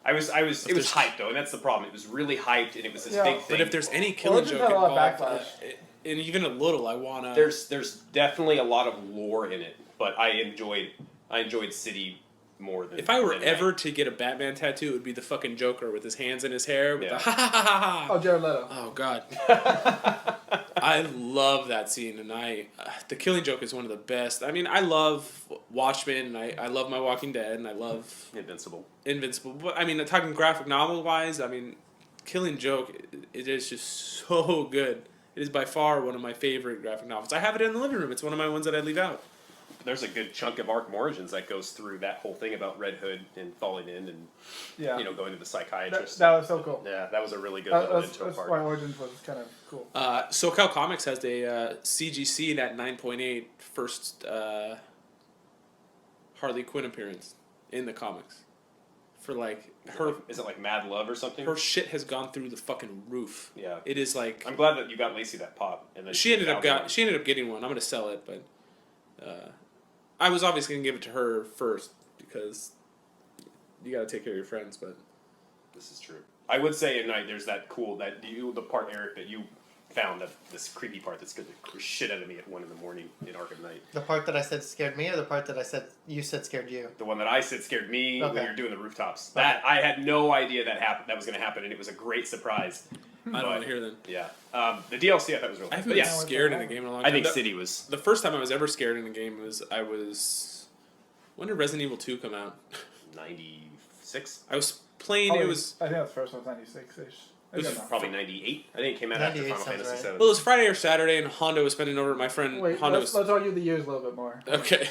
It was there's- hyped though, and that's the problem. It was really hyped, and it was this Yeah. big thing. But if there's any killing Origins joke had a lot of involved, backlash. and even a little, I wanna. there's definitely a lot of lore in it, but I enjoyed City more than. If I were than ever Knight. to get a Batman tattoo, it would be the fucking Joker with his hands in his hair. With Yeah. the ha ha ha ha. Oh, Jared Leto. Oh god. I love that scene, and the Killing Joke is one of the best. I mean, I love Watchmen, and I love My Walking Dead, and I love Invincible. Invincible. But I mean, talking graphic novel wise, I mean, Killing Joke, it is just so good. It is by far one of my favorite graphic novels. I have it in the living room. It's one of my ones that I leave out. There's a good chunk of Arkham Origins that goes through that whole thing about Red Hood and falling in and Yeah. going to the that, psychiatrist. that was so cool. Yeah, that was a really good little That's intro why part. Origins was kind of cool. SoCal Comics has a CGC at 9.8 first Harley Quinn appearance in the comics. For like Is it like Mad Love or something? her shit has gone through the fucking roof. Yeah. It is like I'm glad that you got Lacey that pop. And then she ended up found one. getting one. I'm gonna sell it, but I was obviously gonna give it to her first because you gotta take care of your friends. But This is true. I would say at night there's that cool the part, Eric, that you found this creepy part that scared the shit out of me at 1 a.m. in Arkham Knight. The part that I said scared me, or the part that you said scared you? The one that I said scared me when Okay. you're doing the rooftops. Okay. That I had no idea that was going to happen, and it was a great surprise. I don't want to hear them. Yeah, the DLC I thought was really. I But haven't been yeah, scared in a game in a long I time. think The- City was. The first time I was ever scared in a game was when did Resident Evil 2 come out? 96, I was playing. Probably- It was I think that was the first one was 96-ish. I It was don't know. probably 98. I think it came out after 98 Final sounds Fantasy right. VII. well, it was Friday or Saturday, and Hondo was spending over at my friend. Wait, Hondo let's argue the years a little bit more. okay.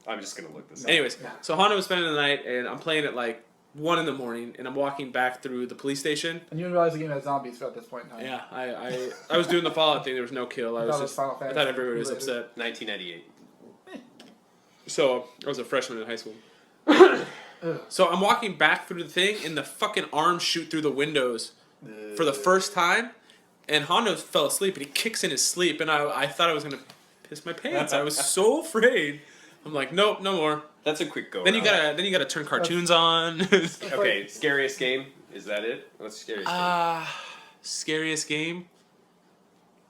I'm just gonna look this up. Anyways, Yeah. so Hondo was spending the night, and I'm playing at like 1 a.m, and I'm walking back through the police station. And you didn't realize the game had zombies at this point in time. Yeah, I was doing the Fallout thing. There was no kill. I I was thought it was just Final I Fantasy thought everybody was related. upset. 1998. So I was a freshman in high school. So I'm walking back through the thing, and the fucking arms shoot through the windows for the first time. And Hondo fell asleep, and he kicks in his sleep, and I thought I was gonna piss my pants. I was so afraid. I'm like, nope, no more. That's a quick go. Then you around. gotta turn cartoons on. Okay, scariest game. Is that it? What's the scariest game? Scariest game?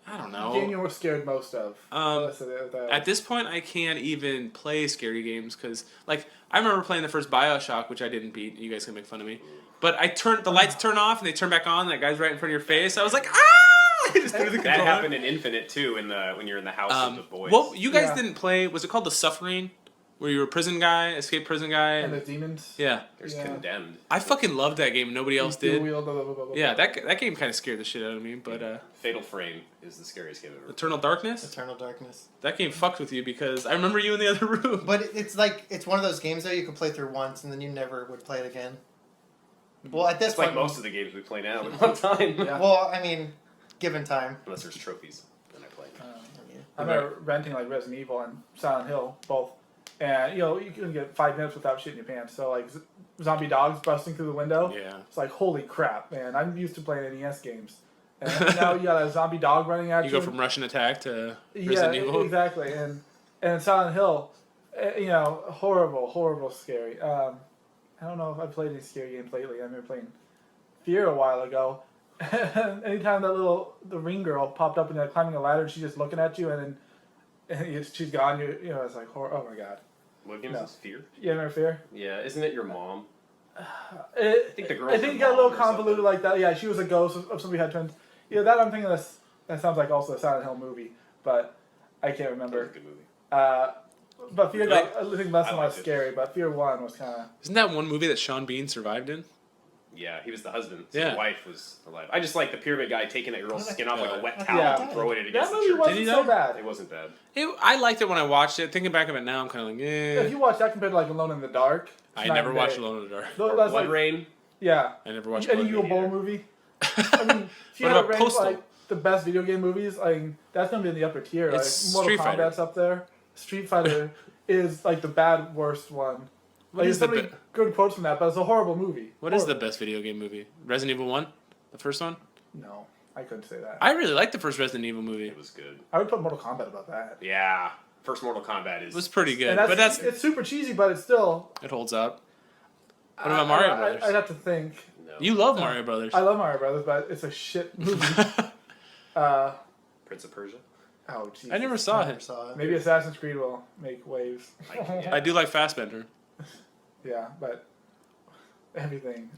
I don't The game you know. were scared most of. Let's say that. At this point, I can't even play scary games because, like, I remember playing the first Bioshock, which I didn't beat. You guys can make fun of me, but the lights turn off and they turn back on. And that guy's right in front of your face. I was like, ah! I just threw the That controller. happened in Infinite too. When you're in the house of the boys. Well, you guys Yeah. didn't play. Was it called The Suffering? Where you were a prison guy, escaped prison guy. And the demons. Yeah, There's Yeah. Condemned. I fucking loved that game. Nobody else Steel did. wheel, blah, blah, blah, blah, blah. Yeah, that game kind of scared the shit out of me. But Fatal Frame is the scariest game ever. Eternal Darkness, Eternal Darkness. that game fucked with you because I remember you in the other room. But it's like it's one of those games that you could play through once and then you never would play it again. Well, at this It's like point, most of the games we play now at one time. Yeah. well, I mean, given time. Unless there's trophies, then I play. I remember renting like Resident Evil and Silent Hill both, and you can get 5 minutes without shitting your pants. So like zombie dogs busting through the window. Yeah. It's like holy crap, man! I'm used to playing NES games, and now you got a zombie dog running at you. You go from Russian Attack to yeah, Resident Evil. exactly, and Silent Hill, horrible, scary. I don't know if I've played any scary games lately. I remember playing Fear a while ago. Anytime the ring girl popped up and they're climbing a ladder, and she's just looking at you, and she's gone. It's like horror. Oh my god. What game is this? Fear? You remember Fear? Yeah, isn't it your mom? I think the girl. I think it got a little convoluted like that. Yeah, she was a ghost of somebody who had twins. Yeah, that I'm thinking that sounds like also a Silent Hill movie, but I can't That was remember. a good movie. But Fear Really? got I think less and I less liked it. scary. But Fear 1 was kind of. Isn't that one movie that Sean Bean survived in? Yeah, he was the husband. So Yeah. The wife was alive. I just like the pyramid guy taking that girl's skin off like a wet towel Yeah. and throwing it That against the movie church. wasn't Did he so die? bad. It wasn't bad. I liked it when I watched it. Thinking back of it now, I'm kind of like, If you watch that compared to like Alone in the Dark, it's I night never and watched day. Alone in the Dark. No, Or that's Blood like, Rain. yeah. I never watched Any Blood Uwe Rain Boll either. movie. I mean, if you What had to about rank Postal? like the best video game movies, like that's gonna be in the upper tier. Like It's Mortal Street Fighter. Kombat's up there. Street Fighter is like the bad worst one. What Like, is there's so the many good quotes from that, but it's a horrible movie. What is the Horrible. best video game movie? Resident Evil 1? The first one? No, I couldn't say that. I really liked the first Resident Evil movie. It was good. I would put Mortal Kombat above that. Yeah. First Mortal Kombat is. It was pretty good, And but that's it's super cheesy, but it's still. it holds up. What about Mario Brothers? I'd have to think. No. You love Mario Brothers. I love Mario Brothers, but it's a shit movie. Prince of Persia. Oh, jeez. I never saw Never it. saw it. Maybe Assassin's Creed will make waves. I do like Fassbender. Yeah, but everything.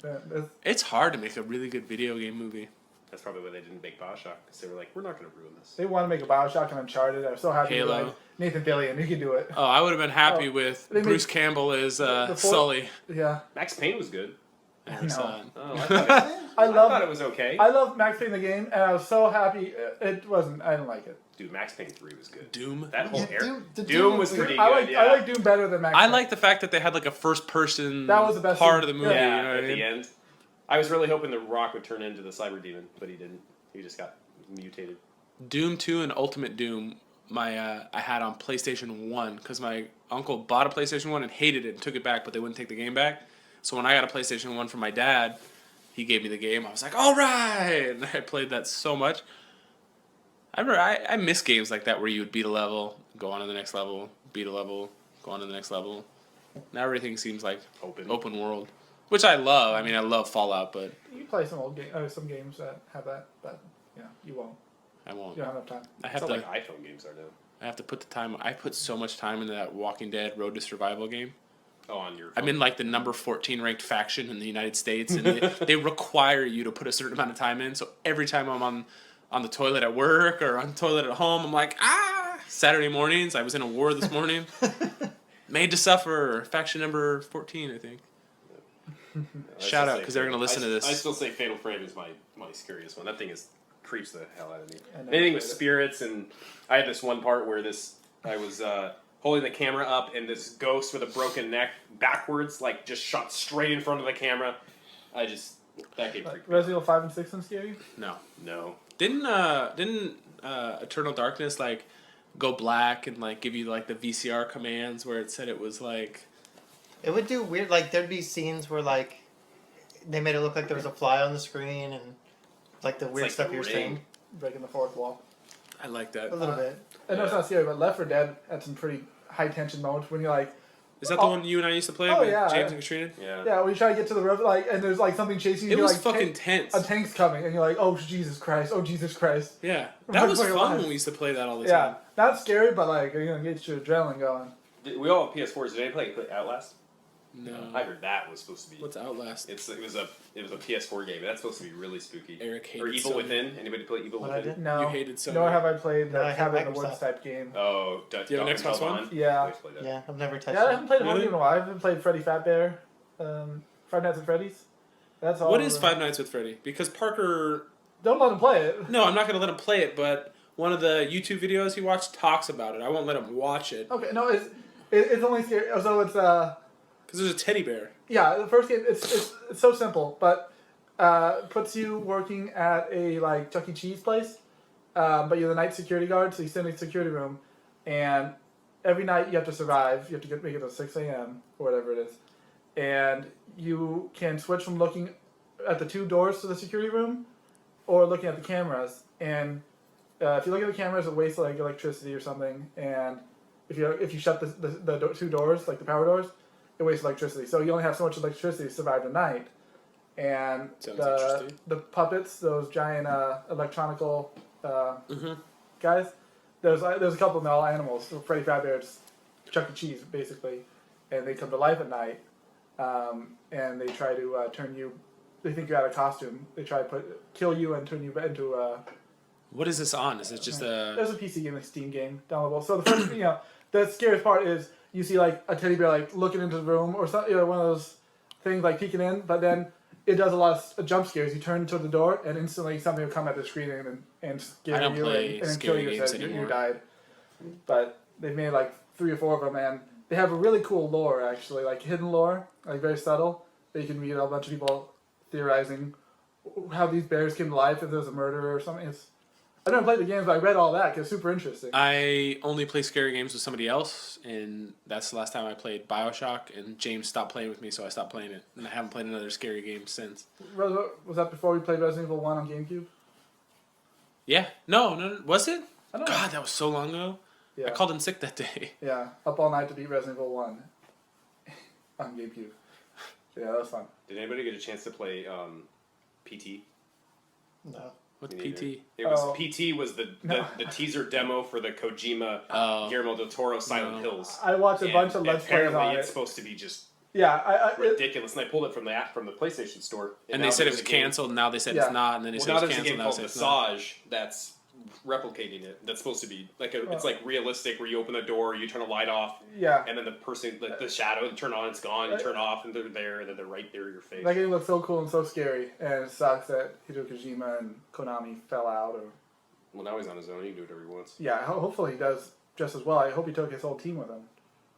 It's hard to make a really good video game movie. That's probably why they didn't make Bioshock, because they were like, we're not going to ruin this. They want to make a Bioshock and Uncharted. I'm so happy. Halo. Like, Nathan Fillion, you can do it. Oh, I would have been happy Oh, with they Bruce made- Campbell as the fourth- Sully. Yeah, Max Payne was good. I never No. saw it. Oh, I thought it, I I thought it love. was okay. I love Max Payne the game, and I was so happy. It wasn't. I didn't like it. Dude, Max Payne 3 was good. Doom. That whole Yeah, era. the Doom was pretty good. I like Doom better than Max. I Payne. like the fact that they had like a first person That was the best part thing. of the movie. Yeah, you know what at I the mean? end. I was really hoping the Rock would turn into the Cyber Demon, but he didn't. He just got mutated. Doom 2 and Ultimate Doom, I had on PlayStation 1 because my uncle bought a PlayStation 1 and hated it and took it back, but they wouldn't take the game back. So when I got a PlayStation 1 from my dad, he gave me the game. I was like, all right! And I played that so much. I miss games like that where you would beat a level, go on to the next level, beat a level, go on to the next level. Now everything seems like open world, which I love. I mean, I love Fallout, but You play some games that have that, but yeah, you won't. I won't. You don't have enough time. I It's have not to. like iPhone games are now. I have to put the time. I put so much time into that Walking Dead Road to Survival game. Oh, on your phone. I'm in like the number 14 ranked faction in the United States, and they require you to put a certain amount of time in. So every time I'm on the toilet at work or on the toilet at home, I'm like, ah! Saturday mornings, I was in a war this morning. Made to Suffer, faction number 14, I think. I Shout still out, say 'cause they're gonna Fatal- listen to this. I still say Fatal Frame is my scariest one. That thing creeps the hell out of me. I never Anything with played it. spirits, and I had this one part where I was holding the camera up, and this ghost with a broken neck backwards, like just shot straight in front of the camera. That game freaked me. Resident Evil 5 and 6 and scary. No. No. Didn't Eternal Darkness like go black and like give you like the VCR commands where it said it was like It would do weird, like, there'd be scenes where, like, they made it look like there was a fly on the screen and, like, the weird like stuff The you're Ring. saying. Breaking the fourth wall. I like that. A little bit. I know it's not scary, but Left 4 Dead had some pretty high tension moments when you're like, Is that the one you and I used to play Oh, with yeah. James and Katrina? Yeah. yeah, when you try to get to the road, like, and there's like something chasing you. It you're was like, fucking tense. A tank's coming, and you're like, oh Jesus Christ, oh Jesus Christ. Yeah, Right that was before your fun life. when we used to play that all the Yeah, time. not scary, but like, you're gonna get your adrenaline going. We all have PS4s. Did anybody play Outlast? No. I heard that was supposed to be. What's Outlast? It was a PS4 game. That's supposed to be really spooky. Eric hated Or Evil Sony. Within. Anybody play Evil What I Within? did? No, You hated Sony. nor have I played No, I the hate Cabin in the Microsoft. Woods type game. Oh, Do you have an Xbox One? Yeah. Always play that. Yeah, I've never touched Yeah, I it. haven't played Really? Home in a while. I haven't played Freddy Fazbear, Five Nights at Freddy's. That's all. What is Five Nights with Freddy? Because Parker... Don't let him play it. No, I'm not going to let him play it, but one of the YouTube videos he watched talks about it. I won't let him watch it. Okay, no, it's only scary. So it's Because there's a teddy bear. Yeah, the first game it's so simple, but puts you working at a like Chuck E. Cheese place, but you're the night security guard, so you sit in a security room, and every night you have to survive. You have to make it to 6 a.m. or whatever it is, and you can switch from looking at the 2 doors to the security room, or looking at the cameras. And if you look at the cameras, it wastes like electricity or something, and if you shut the 2 doors, like the power doors, it wastes electricity. So you only have so much electricity to survive the night. And Sounds interesting. the puppets, those giant electronical Mm-hmm. guys, there's a couple of them, all animals. So Freddy Fazbear's Chuck E. Cheese, basically. And they come to life at night, and they try to turn you, they think you're out of costume. They try to kill you and turn you into What is this on? Is it just a... There's a PC game, a Steam game, downloadable. So the first, the scariest part is you see like a teddy bear like looking into the room or something, one of those things like peeking in, but then it does a lot of jump scares. You turn to the door and instantly something will come at the screen and scare I don't you play and kill scary you. games So you anymore. died. But they've made like 3 or 4 of them, and they have a really cool lore actually, like hidden lore, like very subtle. That you can read a bunch of people theorizing how these bears came to life, if there's a murderer or something. I never played the games, but I read all that because it's super interesting. I only play scary games with somebody else, and that's the last time I played BioShock, and James stopped playing with me, so I stopped playing it. And I haven't played another scary game since. Was that before we played Resident Evil 1 on GameCube? Yeah. No. Was it? I don't know. God, that was so long ago. Yeah. I called in sick that day. Yeah, up all night to beat Resident Evil 1 on GameCube. Yeah, that was fun. Did anybody get a chance to play PT? No. What's Me neither. PT? It was Oh. PT was the teaser demo for the Kojima Oh. Guillermo del Toro Silent No. Hills. I watched a And bunch of Let's Plays apparently on it's it. supposed to be just Yeah, ridiculous. And I pulled it from the app from the PlayStation Store. And now they said it there's was a game- canceled, now they said Yeah. it's not, and then they Well, said now it's there's a game canceled, now called they said it's not. Visage that's replicating it. That's supposed to be like it's like realistic, where you open the door, you turn a light off, yeah. and then the person, the shadow, and turn on, it's gone. You turn off, and they're there, and then they're right there in your face. That game looks so cool and so scary, and it sucks that Hideo Kojima and Konami fell out. Or Well, now he's on his own. He can do whatever he wants. yeah, hopefully he does just as well. I hope he took his whole team with him.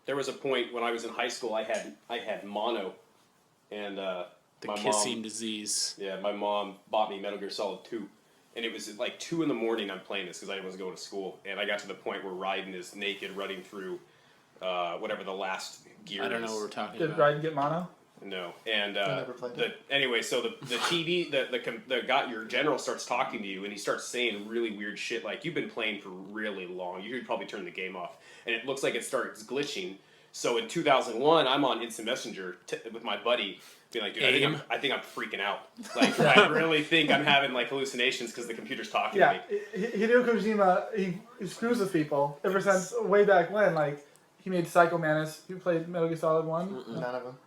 There was a point when I was in high school. I had mono, and The my kissing mom, disease. yeah, my mom bought me Metal Gear Solid 2. And it was like 2 in the morning. I'm playing this because I was going to school, and I got to the point where Raiden is naked, running through whatever the last gear. I don't know is. what we're talking Did about. Raiden get mono? No, and I never played anyway, so the TV, the guy, your general starts talking to you, and he starts saying really weird shit. Like, you've been playing for really long. You could probably turn the game off, and it looks like it starts glitching. So in 2001, I'm on Instant Messenger with my buddy, being like, dude, I think I'm freaking out. Like, I really think I'm having like hallucinations because the computer's talking to Yeah, me. Hideo Kojima, he screws with people ever since way back when. Like, he made Psycho Mantis. You played Metal Gear Solid 1? None of them.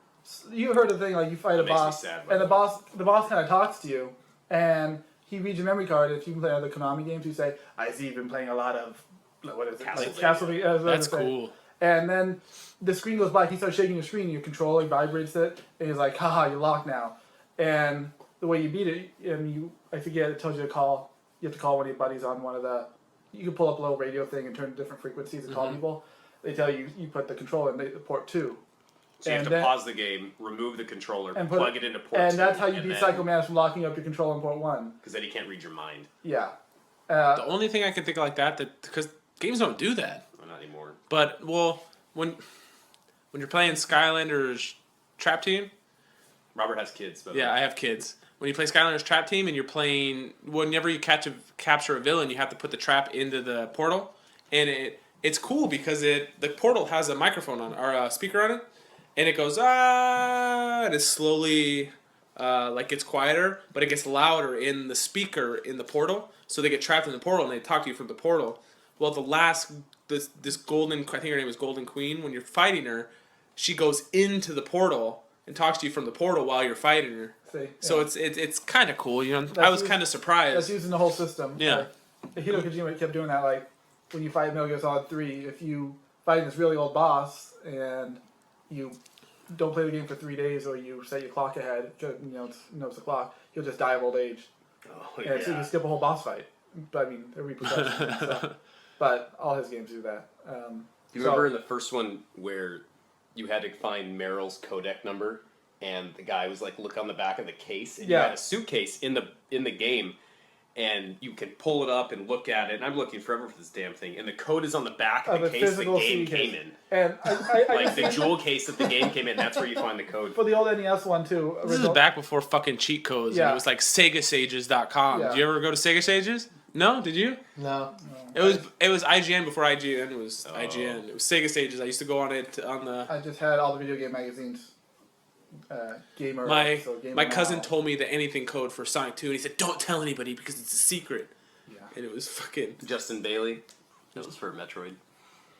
You heard the thing, like, you fight a That makes me boss, sad, and the boss kind of talks to you, and he reads your memory card. If you play other Konami games, you say, I see you've been playing a lot of, what is it? Like Castlevania. That's cool. And then the screen goes black. He starts shaking your screen. Your controller vibrates it, and he's like, "Haha, you're locked now." And the way you beat it, and I forget, it tells you to call. You have to call one of your buddies on one of the. You can pull up a little radio thing and turn to different frequencies and call people. They tell you put the controller in the port 2. So you have And to then- pause the game, remove the controller, and plug it into port 2. And that's how you and beat then- Psycho Mantis from locking up your controller in port 1. Because then he can't read your mind. Yeah. The only thing I can think of like that because games don't do that. Well, not anymore. But when you're playing Skylanders Trap Team, Robert has kids, but yeah, I have kids. When you play Skylanders Trap Team and you're playing, whenever you capture a villain, you have to put the trap into the portal, and it's cool because the portal has a microphone on or a speaker on it, and it goes and it slowly like gets quieter, but it gets louder in the speaker in the portal. So they get trapped in the portal and they talk to you from the portal. Well, this golden, I think her name is Golden Queen. When you're fighting her, she goes into the portal and talks to you from the portal while you're fighting her. See, So yeah. it's kind of cool, you know. I was kind of That's surprised. using the whole system. Yeah. Like, Hideo Kojima kept doing that. Like when you fight Metal Gear Solid 3, if you fight this really old boss and you don't play the game for 3 days, or you set your clock ahead, because it's the clock, you'll just die of old age. Oh, And so you can skip a whole boss fight. But I mean, there are repercussions and stuff. But all his games do that. You remember in the first one where you had to find Meryl's codec number, and the guy was like, look on the back of the case, and Yeah. you had a suitcase in the game, and you can pull it up and look at it. And I'm looking forever for this damn thing, and the code is on the back of the case the physical game suitcase. came in. And I Like the just- jewel case that the game came in. That's where you find the code. for the old NES one too. This is back before fucking cheat codes. Yeah. And it was like SegaSages.com. Yeah. Did you ever go to Sega Sages? No, did you? No. It was IGN before IGN was IGN. It was Sega Sages. I used to go on it on the. I just had all the video game magazines. Gamer. My so Gamer my cousin Now. told me the anything code for Sonic 2, and he said, "Don't tell anybody because it's a secret." Yeah. And it was fucking. Justin Bailey. That was for Metroid.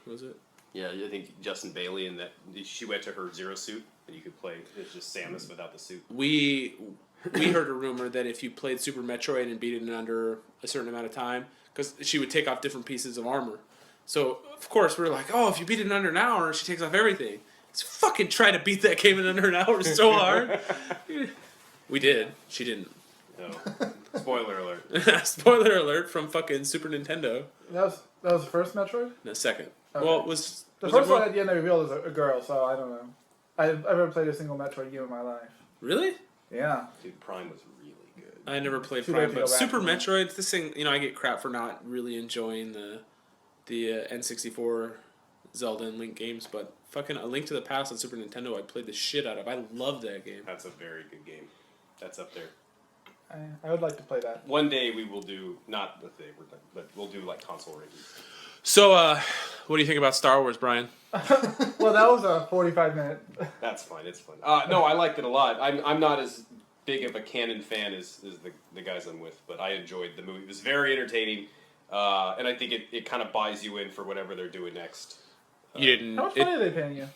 What was it? Yeah, I think Justin Bailey, and that she went to her Zero suit, and you could play. It's just Samus without the suit. We heard a rumor that if you played Super Metroid and beat it in under a certain amount of time, because she would take off different pieces of armor. So of course we were like, oh, if you beat it in under an hour, she takes off everything. Let's fucking try to beat that game in under an hour so hard. We did. She didn't. No. Spoiler alert. Spoiler alert from fucking Super Nintendo. That was the first Metroid. No, second. Okay. Well, it was The was first it one at the end they revealed is a girl, so I don't know. I've never played a single Metroid game in my life. really? Yeah. Dude, Prime was really good. I never played Too late Prime, to but go back Super to that. Metroid. This thing, I get crap for not really enjoying the N64 Zelda and Link games, but fucking A Link to the Past on Super Nintendo, I played the shit out of. I love that game. That's a very good game. That's up there. I would like to play that. One day we will do, not the thing, but we'll do like console rankings. So, what do you think about Star Wars, Brian? Well, that was a 45-minute. That's fine. It's fun. No, I liked it a lot. I'm not as big of a canon fan as the guys I'm with, but I enjoyed the movie. It was very entertaining, and I think it kind of buys you in for whatever they're doing next. You didn't. How much money are they paying you?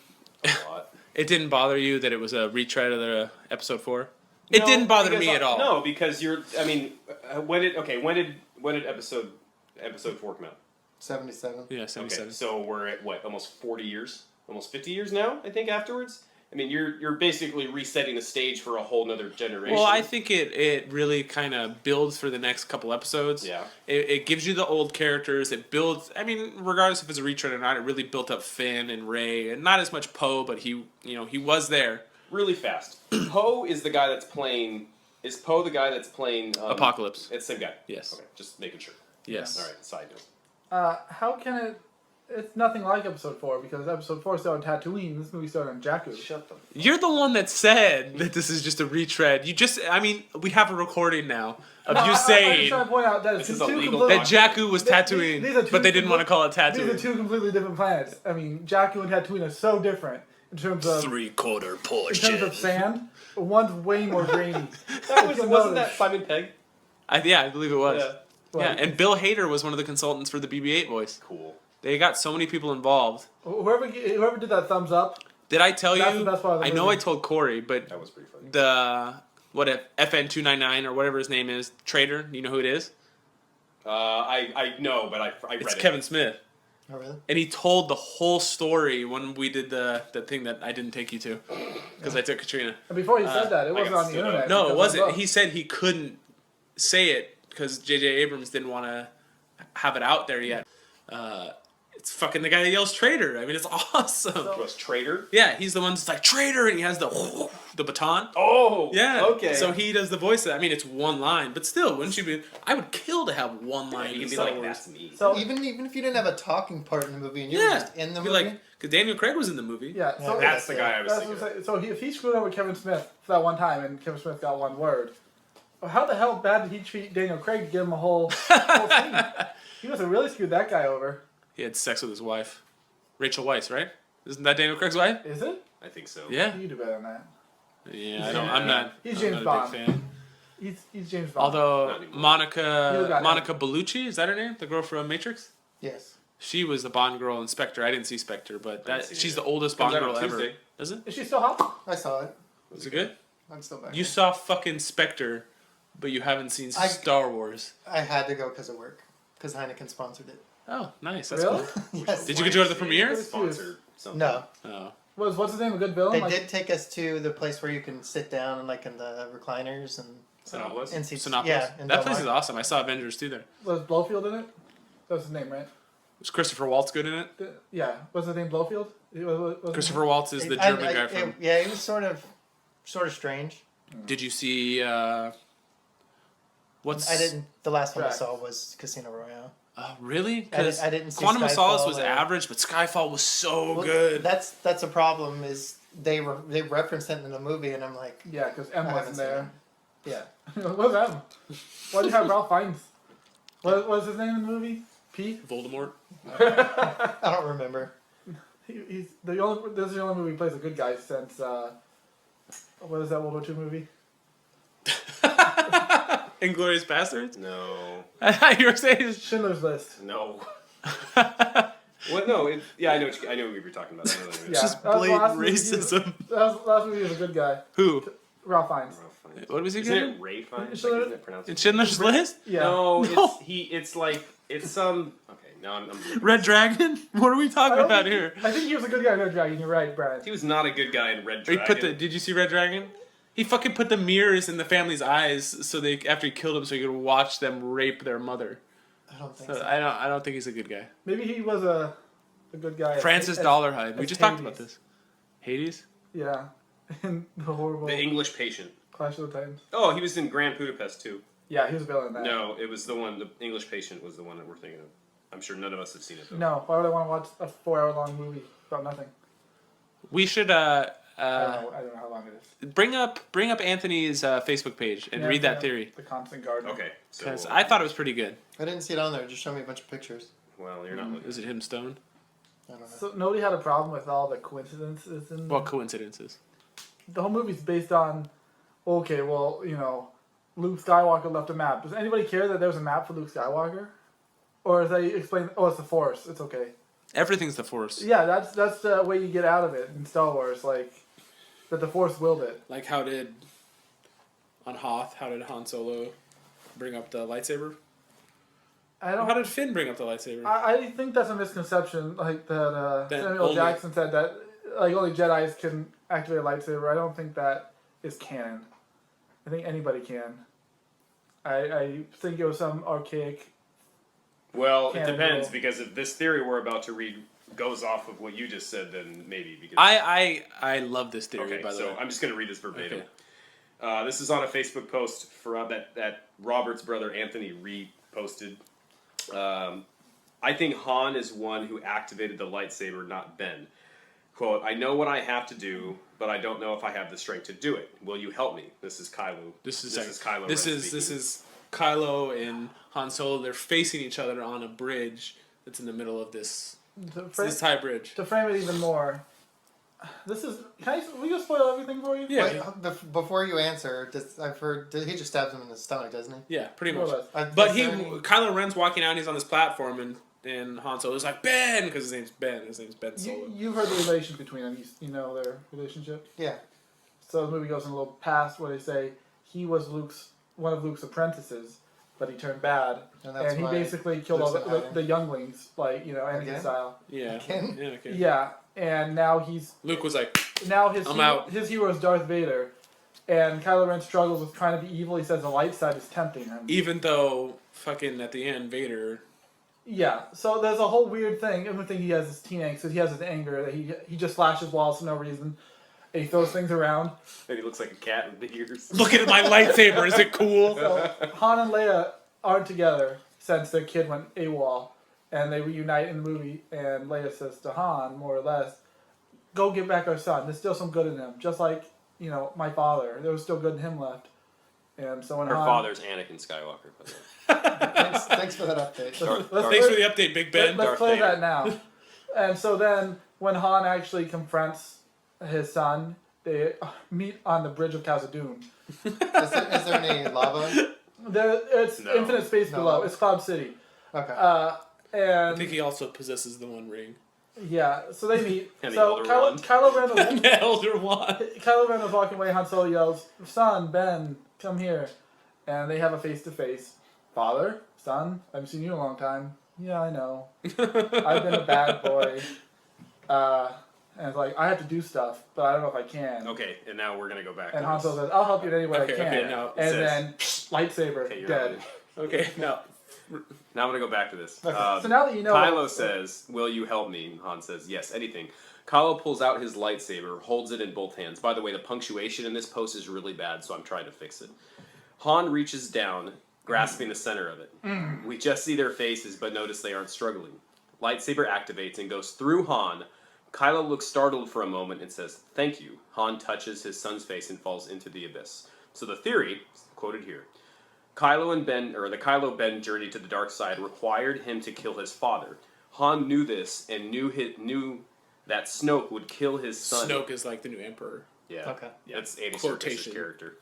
A lot. It didn't bother you that it was a retread of the episode 4? It didn't bother me at all. No, because when did episode 4 come out? 77. Yeah, 77. Okay, so we're at what, almost 40 years, almost 50 years now, I think. Afterwards, I mean, you're basically resetting the stage for a whole nother generation. Well, I think it really kind of builds for the next couple episodes. Yeah. It gives you the old characters. It builds. I mean, regardless if it's a retread or not, it really built up Finn and Rey, and not as much Poe, but he was there. Really fast. Poe is the guy that's playing. Is Poe the guy that's playing Apocalypse. It's the same guy. Yes. Okay, just making sure. Yes. All right. Side note. How can it? It's nothing like Episode 4 because Episode 4 started on Tatooine. This movie started on Jakku. Shut the. You're the one that said that this is just a retread. We have a recording now of No, you I'm just saying trying to point out that This it's is a two legal completely- that Jakku was These Tatooine, are two but they didn't want to call it These are Tatooine. two completely different planets. I mean, Jakku and Tatooine are so different in terms of 3/4 in portion. terms of sand. One's way more grainy. Wasn't that Simon Pegg? I believe it was. Yeah. Yeah, and Bill Hader was one of the consultants for the BB-8 voice. Cool. They got so many people involved. Whoever did that thumbs up. Did I tell That's you? the best part of the I know movie. I told Corey, but That was pretty funny. the FN299 or whatever his name is, Trader. Do you know who it is? I know, but I read It's it. Kevin Smith, Oh, really? and he told the whole story when we did the thing that I didn't take you to because I took Katrina. And before he said that, it wasn't got on the stood up. internet. No, it because of wasn't. the He said he couldn't say it because J.J. Abrams didn't want to have it out there yet. It's fucking the guy that yells traitor. I mean, it's awesome. Was Trader? Yeah, he's the one that's like traitor, and he has the baton. Oh. Yeah. Okay. So he does the voice. I mean, it's one line, but still, wouldn't you be? I would kill to have one line. you in can be Star like, Wars. that's me. So Even if you didn't have a talking part in the movie and you were Yeah, just in the be movie, like, because Daniel Craig was in the movie. yeah, so That's the guy I was that's thinking what I'm of. saying. So if he screwed over Kevin Smith for that one time, and Kevin Smith got one word, how the hell bad did he treat Daniel Craig to give him a whole scene? He must have really screwed that guy over. He had sex with his wife, Rachel Weisz, right? Isn't that Daniel Craig's wife? Is it? I think so. Yeah. You do better than that. Yeah, I don't. I'm not. He's I'm James not a Bond. big fan. He's James Bond. Although Not anymore. You got Monica Bellucci, is that her name? The girl from Matrix. yes. She was the Bond girl in Spectre. I didn't see Spectre, but I didn't see it she's either. the oldest Comes Bond out on girl ever. Tuesday. Is it? Is she still hot? I saw it. Was it good? I'm still back. You saw fucking Spectre, but you haven't seen Star Wars. I had to go because of work. Because Heineken sponsored it. Oh, nice. That's Really? cool. Yes. Did you get to go to the premiere? Sponsored something. No. Oh. What's his name? A good villain? They Like, did take us to the place where you can sit down and like in the recliners and Sinopolis? and seats. Sinopolis? Yeah, in That Del place Mar. is awesome. I saw Avengers 2 there. Was Blowfield in it? That's his name, right? Was Christopher Waltz good in it? Yeah, what's his name? Blofeld. Christopher Waltz is the I- German guy from. Yeah, he was sort of strange. Did you see? What's? I didn't. The last one I Correct. saw was Casino Royale. Really? I Because didn't see Quantum of Solace Skyfall was or- average, but Skyfall was so Well, good. That's a problem. Is they referenced it in the movie, and I'm like, Yeah, because M I wasn't haven't seen there. yeah. What's M? Why do you have Ralph Fiennes? What was his name in the movie? P. Voldemort. I don't remember. He's the only. This is the only movie he plays a good guy since. What is that World War II movie? Inglorious Bastards. No. I thought you were saying. Schindler's List. No. What? No. I know what you're talking about. I know what you mean. Yeah. Just that was the blatant last movie he was- racism. Last movie was a good guy. Who? Ralph Fiennes. Ralph Fiennes. What was he Isn't good? it Ray Fiennes? Schindler- Isn't it pronounced? In Schindler's List? Yeah. No, No. It's like it's some. Okay, no, I'm Red Dragon? What are we I talking don't about think- here? I think he was a good guy in Red Dragon. You're right, Brian. He was not a good guy in Red He Dragon. put the. Did you see Red Dragon? He fucking put the mirrors in the family's eyes so they after he killed them so he could watch them rape their mother. I don't think So so. I don't think he's a good guy. Maybe he was a good guy. Francis as- Dollarhide. We as just talked about Hades. this. Hades? Yeah. In the horrible The English Patient. Clash of the Titans. Oh, he was in Grand Budapest too. Yeah, he was a villain in that. No, it was the one. The English Patient was the one that we're thinking of. I'm sure none of us have seen it though. No, why would I want to watch a 4-hour-long movie about nothing? We should I don't know how long it is. bring up Anthony's Facebook page and Yeah, read that yeah, theory. The Constant Garden. Okay, so Because I thought it was pretty good. I didn't see it on there. Just show me a bunch of pictures. well, you're not looking. Is it him stoned? I don't know. So nobody had a problem with all the coincidences in What coincidences? the whole movie's based on. Okay, well, Luke Skywalker left a map. Does anybody care that there was a map for Luke Skywalker? Or as they explain, oh, it's the Force. It's okay. Everything's the Force. Yeah, that's the way you get out of it in Star Wars. Like that the Force willed it. Like how did Han Solo bring up the lightsaber? I don't. How did Finn bring up the lightsaber? I think that's a misconception. Like that That Samuel only- Jackson said that like only Jedi's can activate a lightsaber. I don't think that is canon. I think anybody can. I think it was some archaic. Well, it Can't depends rule. because if this theory we're about to read goes off of what you just said, then maybe. Because I love this theory, okay, by the so way. I'm just going to read this verbatim. Okay. This is on a Facebook post for that Robert's brother Anthony reposted. I think Han is one who activated the lightsaber, not Ben. Quote, I know what I have to do, but I don't know if I have the strength to do it. Will you help me? This is Kylo. This is Kylo. This Ren is speaking. Kylo and Han Solo. They're facing each other on a bridge that's in the middle of this high bridge. To frame it even more, this is. We just spoil everything for you? Yeah. Wait, before you answer, I've heard he just stabs him in the stomach, doesn't he? Yeah, pretty More much. or less. But Is there any- Kylo Ren's walking out and he's on this platform and Han Solo's like, Ben! Because his name's Ben. His name's Ben Solo. You've heard the relation between them. You know their relationship. Yeah. So the movie goes in a little past where they say he was one of Luke's apprentices, but he turned bad, And that's and he why basically killed all Luke's an the younglings, like Anakin Again? style. Yeah. Again? Yeah, okay. Yeah, and now Luke was like, I'm out. his hero is Darth Vader, and Kylo Ren struggles with trying to be evil. He says the light side is tempting him. even though fucking at the end, Vader. Yeah, so there's a whole weird thing. Everyone think he has his teen angst, because he has his anger that he just slashes walls for no reason, and he throws things around. And he looks like a cat with big ears. Look at my lightsaber. Is it cool? So Han and Leia aren't together since their kid went AWOL, and they reunite in the movie. And Leia says to Han, more or less, "Go get back our son. There's still some good in him, just like my father. There was still good in him left." And so when Her Han, father's Anakin Skywalker. By the way. Thanks for that update. Thanks for the update, Big Ben. Let's Darth play Vader. that now. And so then, when Han actually confronts his son, they meet on the bridge of Khazad-dûm. Is there any lava? It's No. infinite space No. below. It's Cloud City. Okay. I And think he also possesses the One Ring. yeah, so they meet. And the So Elder Wand. Kylo Ren, the Elder Wand. Kylo Ren was walking away. Han Solo yells, "Son, Ben, come here!" And they have a face to face. Father, son, I haven't seen you in a long time. Yeah, I know. I've been a bad boy. And it's like, I have to do stuff, but I don't know if I can. Okay, and now we're gonna go back. And to Han this. Solo says, I'll help you in any way Okay, I can. okay, now and it then, lightsaber, Okay, you're dead. not- Okay, now Now I'm gonna go back to this. Okay. So now that you know, Kylo says, "Will you help me?" Han says, "Yes, anything." Kylo pulls out his lightsaber, holds it in both hands. By the way, the punctuation in this post is really bad, so I'm trying to fix it. Han reaches down, grasping the center of it. We just see their faces, but notice they aren't struggling. Lightsaber activates and goes through Han. Kylo looks startled for a moment and says, "Thank you." Han touches his son's face and falls into the abyss. So the theory, quoted here, the Kylo Ben journey to the dark side required him to kill his father. Han knew this and knew that Snoke would kill his son. Snoke is like the new emperor. Yeah. Okay. That's Andy Serkis' Quotation. character.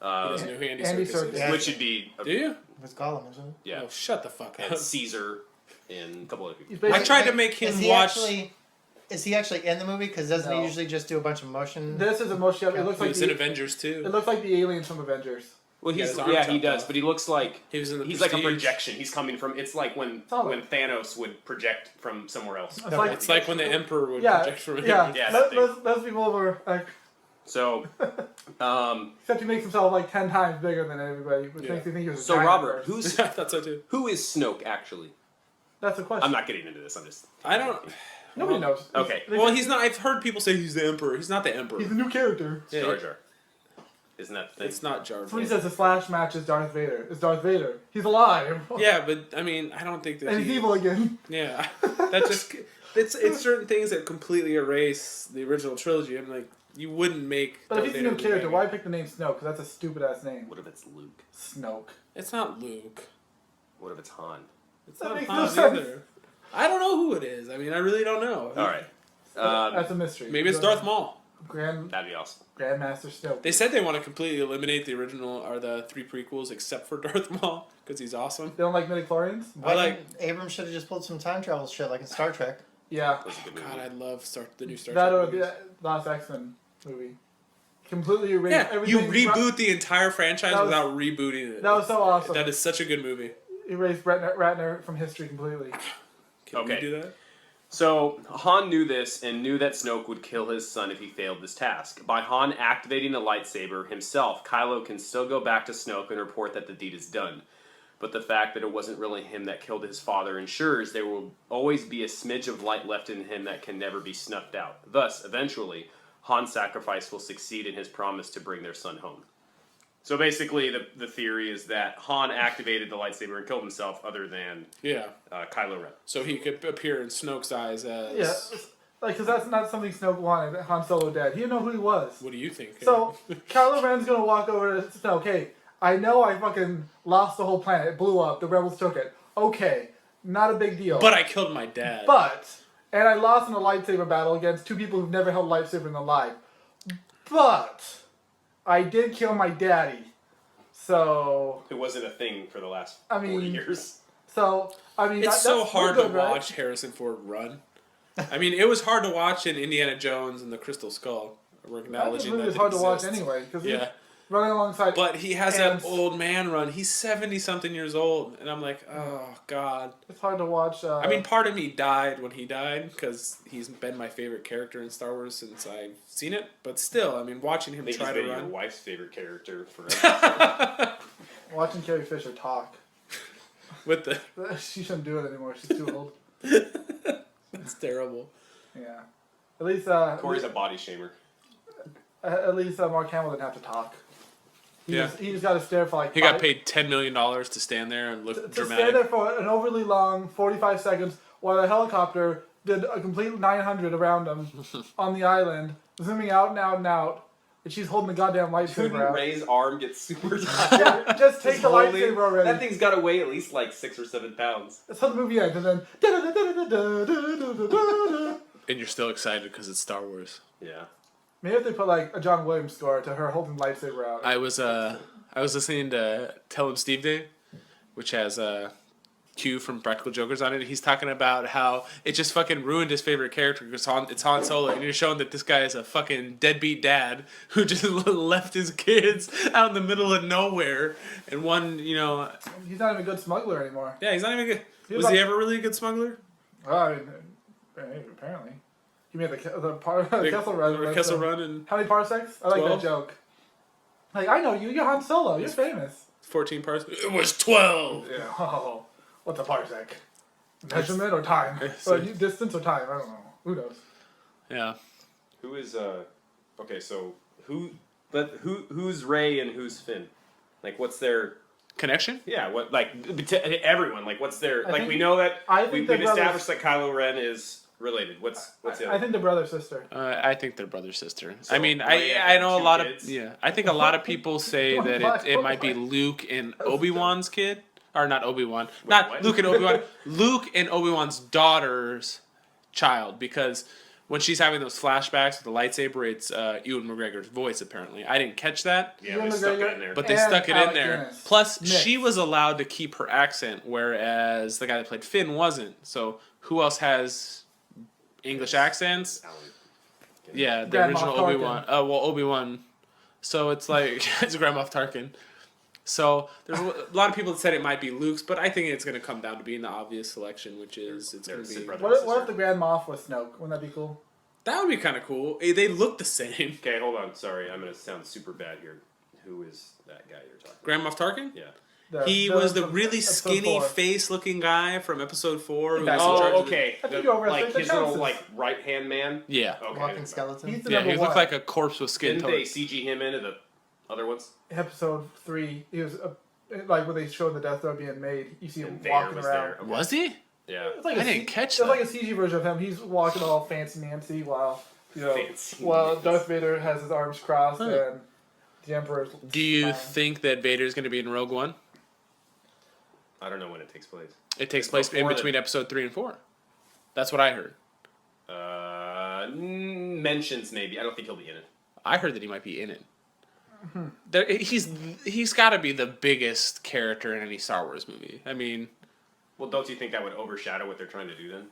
He doesn't know who Andy Andy Serkis Serkis. is. Yeah. Which should be... Do you? It's Gollum, isn't it? Yeah. Oh, shut the fuck And up. Caesar and a couple other people. he's I basically, tried to make him Is he watch. Is he actually in the movie? Because doesn't No. he usually just do a bunch of motion? This is a motion. It looks He like was in the, Avengers it too. looks like the aliens from Avengers. Well, Yeah, he's his arm he chopped does, off. but he looks like He was in the he's like a Prestige. projection. He's coming from. It's like when Solid. Thanos would project from somewhere else. It's like- It's like when the emperor would Yeah, project from yeah. Yeah, that Those people were like, So, except he makes himself like 10 times bigger than everybody, which Yeah. makes you think he was. A so giant Robert, at first. who's I thought so too. who is Snoke actually? That's the question. I'm not getting into this. I'm just. I don't. Nobody knows. Okay. Well, he's not. I've heard people say he's the emperor. He's not the emperor. He's a new character. Yeah, Jar Jar. Isn't that the thing? It's not Jar Somebody Jar. says the Slash match is Darth Vader. It's Darth Vader. He's alive. Yeah, but I mean, I don't think that. And he's he- evil again. Yeah, that just it's certain things that completely erase the original trilogy. I'm like, you wouldn't make. But if Darth he's a new Vader character, remake why it. pick the name Snoke? Because that's a stupid ass name. What if it's Luke? Snoke. It's not Luke. What if it's Han? It's That not makes no Han sense. either. I don't know who it is. I mean, I really don't know. All right. That's a mystery. Maybe it's Darth Maul. That'd be awesome. Grandmaster Snoke. They said they want to completely eliminate the original or the 3 prequels except for Darth Maul because he's awesome. They don't like midichlorians? I like. Abrams should have just pulled some time travel shit like in Star Trek. Yeah. That was a good movie. God, I love the new Star That Trek or movies. the last X-Men movie. Completely erased Yeah, you everything. reboot the entire franchise That was- without rebooting it. That was so awesome. That is such a good movie. Erased Ratner from history completely. Can Okay. we do that? So, Han knew this and knew that Snoke would kill his son if he failed this task. By Han activating the lightsaber himself, Kylo can still go back to Snoke and report that the deed is done. But the fact that it wasn't really him that killed his father ensures there will always be a smidge of light left in him that can never be snuffed out. Thus, eventually, Han's sacrifice will succeed in his promise to bring their son home. So basically, the theory is that Han activated the lightsaber and killed himself other than Yeah. Kylo Ren. So he could appear in Snoke's eyes as. Yeah. Like, because that's not something Snoke wanted. Han Solo dead. He didn't know who he was. What do you think? So, Kylo Ren's gonna walk over to Snoke. Hey, I know I fucking lost the whole planet. It blew up. The rebels took it. Okay, not a big deal. But I killed my dad. And I lost in a lightsaber battle against two people who've never held a lightsaber in their life. But I did kill my daddy. So, It wasn't a thing for the last I 40 mean, years. It's so that's hard good, to right? watch Harrison Ford run. I mean, it was hard to watch in Indiana Jones and the Crystal Skull. We're That acknowledging movie that is hard to watch exists. anyway because Yeah. running alongside. But he has Hands. that old man run. He's 70-something years old. And I'm like, oh, God. It's hard to watch. I mean, part of me died when he died because he's been my favorite character in Star Wars since I've seen it. But still, I mean, watching him I think try he's to been your run. wife's favorite character forever. watching Carrie Fisher talk. With the. She shouldn't do it anymore. She's too old. It's terrible. Yeah. At least. Corey's a body shamer. At least Mark Hamill didn't have to talk. Yeah. He just got to stare for like. He got paid $10 million to stand there and look to dramatic. stand there for an overly long 45 seconds while a helicopter did a complete 900 around him on the island, zooming out and out and out, and she's holding the goddamn Couldn't lightsaber out. Ray's arm get super tight? Just take the Holy- lightsaber already. That thing's got to weigh at least like 6 or 7 pounds. That's how the movie ends, and then. And you're still excited because it's Star Wars. Yeah. Maybe if they put like a John Williams score to her holding the lightsaber out. I was listening to Tell Him Steve Day, which has Q from Practical Jokers on it. He's talking about how it just fucking ruined his favorite character because it's Han Solo, and you're showing that this guy is a fucking deadbeat dad who just left his kids out in the middle of nowhere, and one, He's not even a good smuggler anymore. yeah, he's not even good. He Was was he like- ever really a good smuggler? Well, I mean, apparently. He made the Kessel Run. Kessel Run and How many parsecs? I like 12? that joke. Like, I know you. You're Han Solo. You're famous. 14 parts. It was 12. Yeah. Oh. What's a parsec? Measurement or time? Or distance or time? I don't know. Who knows? Yeah. Who is okay, so who's Ray and who's Finn? Like what's their Connection? yeah, what like to everyone, like what's their I like think- we know that I think we've they're established that Kylo Ren is related. What's the I other? think they're brother sister. I think they're brother sister. So, I mean, Leia I had know a 2 lot kids? of I think a lot of people say that it might be Luke and Obi-Wan's kid, or not Obi-Wan, not what? Luke and Obi-Wan, Luke and Obi-Wan's daughter's child, because when she's having those flashbacks with the lightsaber, it's Ewan McGregor's voice. Apparently, I didn't catch that, Yeah, Ewan they stuck it McGregor, in there. but they And stuck it Alec in there. Guinness. Plus, Mixed. she was allowed to keep her accent, whereas the guy that played Finn wasn't. So, who else has English accents? Alan. Yeah, the Grand original Moff Obi-Wan. Tarkin. Well, Obi-Wan. So it's like it's Grand Moff Tarkin. So there's a lot of people that said it might be Luke's, but I think it's going to come down to being the obvious selection, which is it's going to be. brother. What if the Grand Moff was Snoke? Wouldn't that be cool? That would be kind of cool. They look the same. Okay, hold on. Sorry, I'm gonna sound super bad here. Who is that guy you're talking? Grand Moff Tarkin. Yeah. He was the from really episode skinny 4. face-looking guy from Episode 4. Who was in Oh, charge of okay. I think you're like overestimating his the little chances. like right hand man. Yeah. Okay. Walking skeleton. He's the Yeah, number he one. looked like a corpse with skin. Didn't they towards- CG him into the other ones? Episode 3. He was like when they showed the Death Star being made. You see him And Vader walking was around. there. Okay. Was he? Yeah. It's like I a didn't catch It's that. like a CG version of him. He's walking all fancy Nancy while Fancy while Nancy. Darth Vader has his arms crossed and the Emperor's. Do you smiling. think that Vader's going to be in Rogue One? I don't know when it takes place. It takes It's place in before the- between Episode 3 and 4. That's what I heard. Mentions maybe. I don't think he'll be in it. I heard that he might be in it. He's got to be the biggest character in any Star Wars movie. I mean, Well, don't you think that would overshadow what they're trying to do then?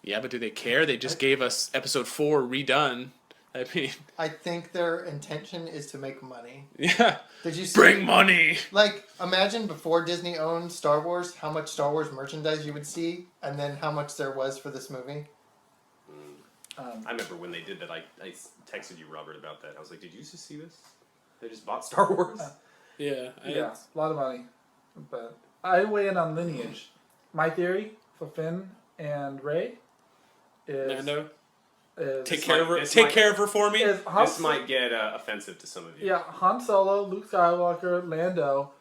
yeah, but do they care? They just gave us Episode 4 redone. I mean, I think their intention is to make money. yeah. Did you see? Bring money. Like, imagine before Disney owned Star Wars, how much Star Wars merchandise you would see, and then how much there was for this movie. I remember when they did that. I texted you, Robert, about that. I was like, "Did you just see this? They just bought Star Wars." Yeah. Yeah, a lot of money. But I weigh in on lineage. My theory for Finn and Rey is Lando, is take This care might- of her. this Take might- care of her for me. is Han, This might get offensive to some of you. yeah, Han Solo, Luke Skywalker, Lando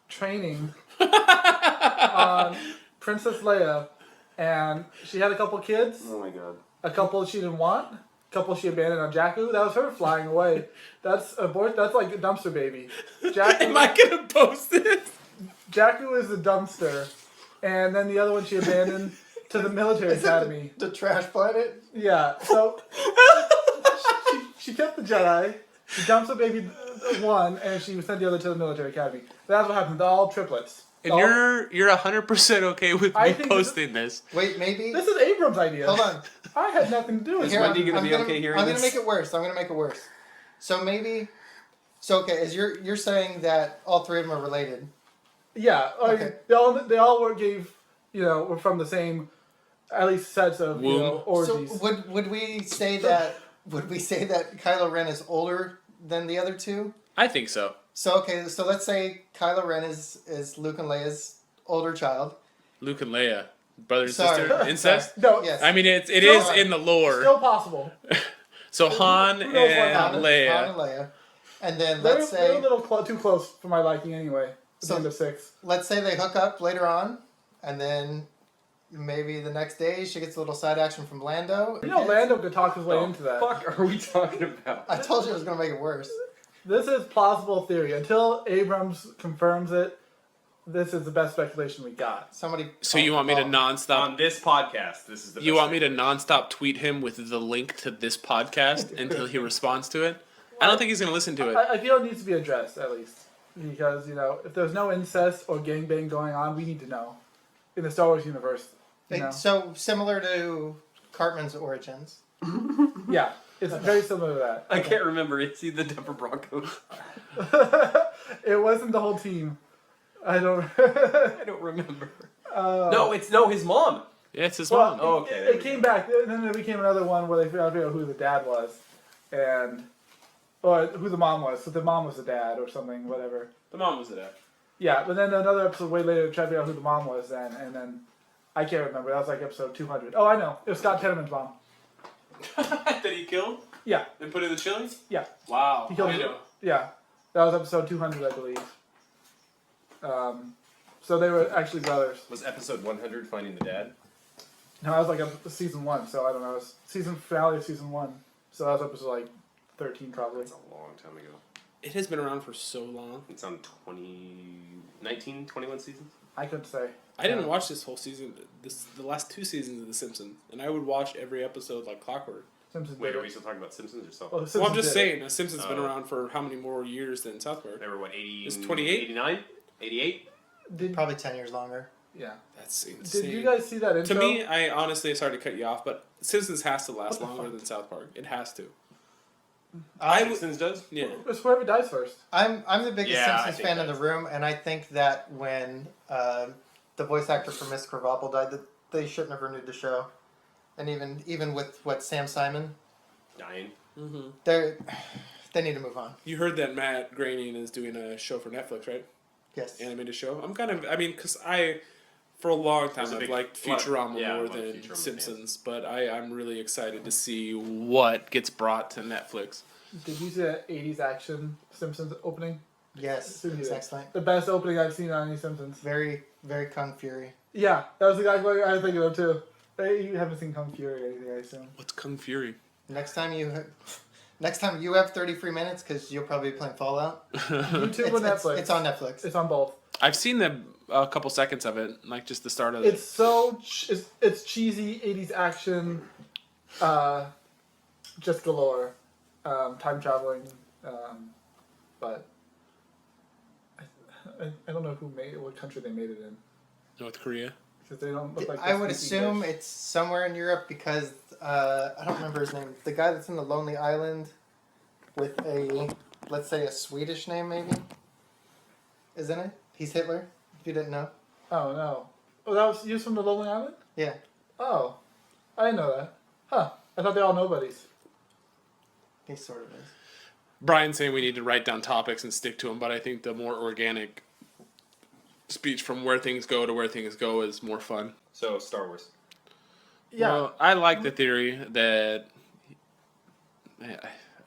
training on Princess Leia, and she had a couple kids, Oh my god. a couple she didn't want, a couple she abandoned on Jakku. That was her flying away. That's That's like a dumpster baby. Jakku, Am I gonna post this? Jakku is the dumpster, and then the other one she abandoned to the military Is that academy. the trash planet? Yeah, so she kept the Jedi. She dumps the baby one, and she sent the other to the military academy. That's what happened. They're all triplets. And All- you're 100% okay with I me think posting this? Wait, maybe. This is Abrams' idea. Hold on. I had nothing to do with Here, it. Wendy gonna be okay hearing I'm gonna this? make it worse. I'm gonna make it worse. So maybe. So okay, as you're saying that all three of them are related. Yeah, like, Okay. they all were from the same, at least sets of Womb. orgies. So would we say that Kylo Ren is older than the other two? I think so. So okay, so let's say Kylo Ren is Luke and Leia's older child. Luke and Leia, brother and Sorry. sister, incest. No, Yes. I mean, it Still- is in the lore. still possible. So Han Who knows what and happened? Han Leia. and Leia. And then They're, let's they're a say little too close for my liking anyway. At the So- end of 6. they hook up later on, and then maybe the next day she gets a little side action from Lando. You know, Lando could talk his way What into the that. fuck are we talking about? I told you I was gonna make it worse. This is plausible theory. Until Abrams confirms it, this is the best speculation we got. Somebody. So you want me to On nonstop? this podcast, this is the. You best want me to nonstop tweet him with the link to this podcast until he responds to it? I don't think he's gonna listen to it. I feel it needs to be addressed, at least. Because, if there's no incest or gangbang going on, we need to know. In the Star Wars universe. You know? So similar to Cartman's origins. Yeah, it's very similar to that. I can't remember. Is he the Denver Broncos? It wasn't the whole team. I don't. I don't remember. No, it's his mom. Yeah, it's his Well, mom. Oh, okay, It, there it we came go. back, and then there became another one where they figured out who the dad was, or who the mom was. So the mom was the dad, or something, whatever. The mom was the dad. Yeah, but then another episode way later, tried to figure out who the mom was then, and then I can't remember. That was like episode 200. Oh, I know. It was Scott Tenorman's mom. That he killed Yeah, and put in the chili? yeah, Wow. He killed I him. know. yeah. That was episode 200, I believe. So they were actually brothers. Was episode 100 finding the dad? No, that was like season 1, so I don't know. It was season finale of season 1. So that was episode like 13 probably. That's a long time ago. It has been around for so long. It's on 19, 21 seasons. I couldn't say. I didn't watch this whole season, the last 2 seasons of The Simpsons, and I would watch every episode like clockwork. Simpsons Wait, did are it. we still talking about Simpsons or South Well, Park? The Well, I'm Simpsons just did it. saying, The Simpsons has been Oh. around for how many more years than South Park? They were what, 80? It's 28? 89? 88? Probably 10 years longer. Yeah. That's insane. Did you guys see that intro? To me, I honestly, sorry to cut you off, but Simpsons has to last longer than South Park. It has to. Simpsons does? Yeah. It's whoever dies first. I'm the biggest Yeah, I Simpsons think fan in the that's- room, and I think that when the voice actor for Miss Krabappel died, that they shouldn't have renewed the show. And even with what Sam Simon, Dying. Mm-hmm. they need to move on. You heard that Matt Groening is doing a show for Netflix, right? Yes. Animated show. I'm kind of, because for a long time, There's a I've big- liked lot of- Futurama yeah, more a lot of than Futurama Simpsons, but I'm really excited to see what gets brought to Netflix. Did you see that 80s action Simpsons opening? Yes. Soon It's you- excellent. The best opening I've seen on any Simpsons. Very, very Kung Fury. Yeah, that was the guy I was thinking of too. You haven't seen Kung Fury or anything, I assume. What's Kung Fury? Next time you have 30 free minutes because you'll probably be playing Fallout. YouTube or Netflix? It's on Netflix. It's on both. I've seen a couple seconds of it, like just the start of it. It's so it's cheesy 80s action, just galore, time traveling, but I don't know what country they made it in, North Korea. because they don't look like. I they would speak assume English. it's somewhere in Europe because I don't remember his name. The guy that's in the Lonely Island with let's say a Swedish name maybe, isn't it? He's Hitler. If you didn't know. Oh no! Oh, that was used from the Lonely Island. Yeah. Oh, I didn't know that. Huh? I thought they all nobodies. He sort of is. Brian's saying we need to write down topics and stick to them, but I think the more organic speech from where things go to where things go is more fun. So, Star Wars. Yeah. Well, I like the theory that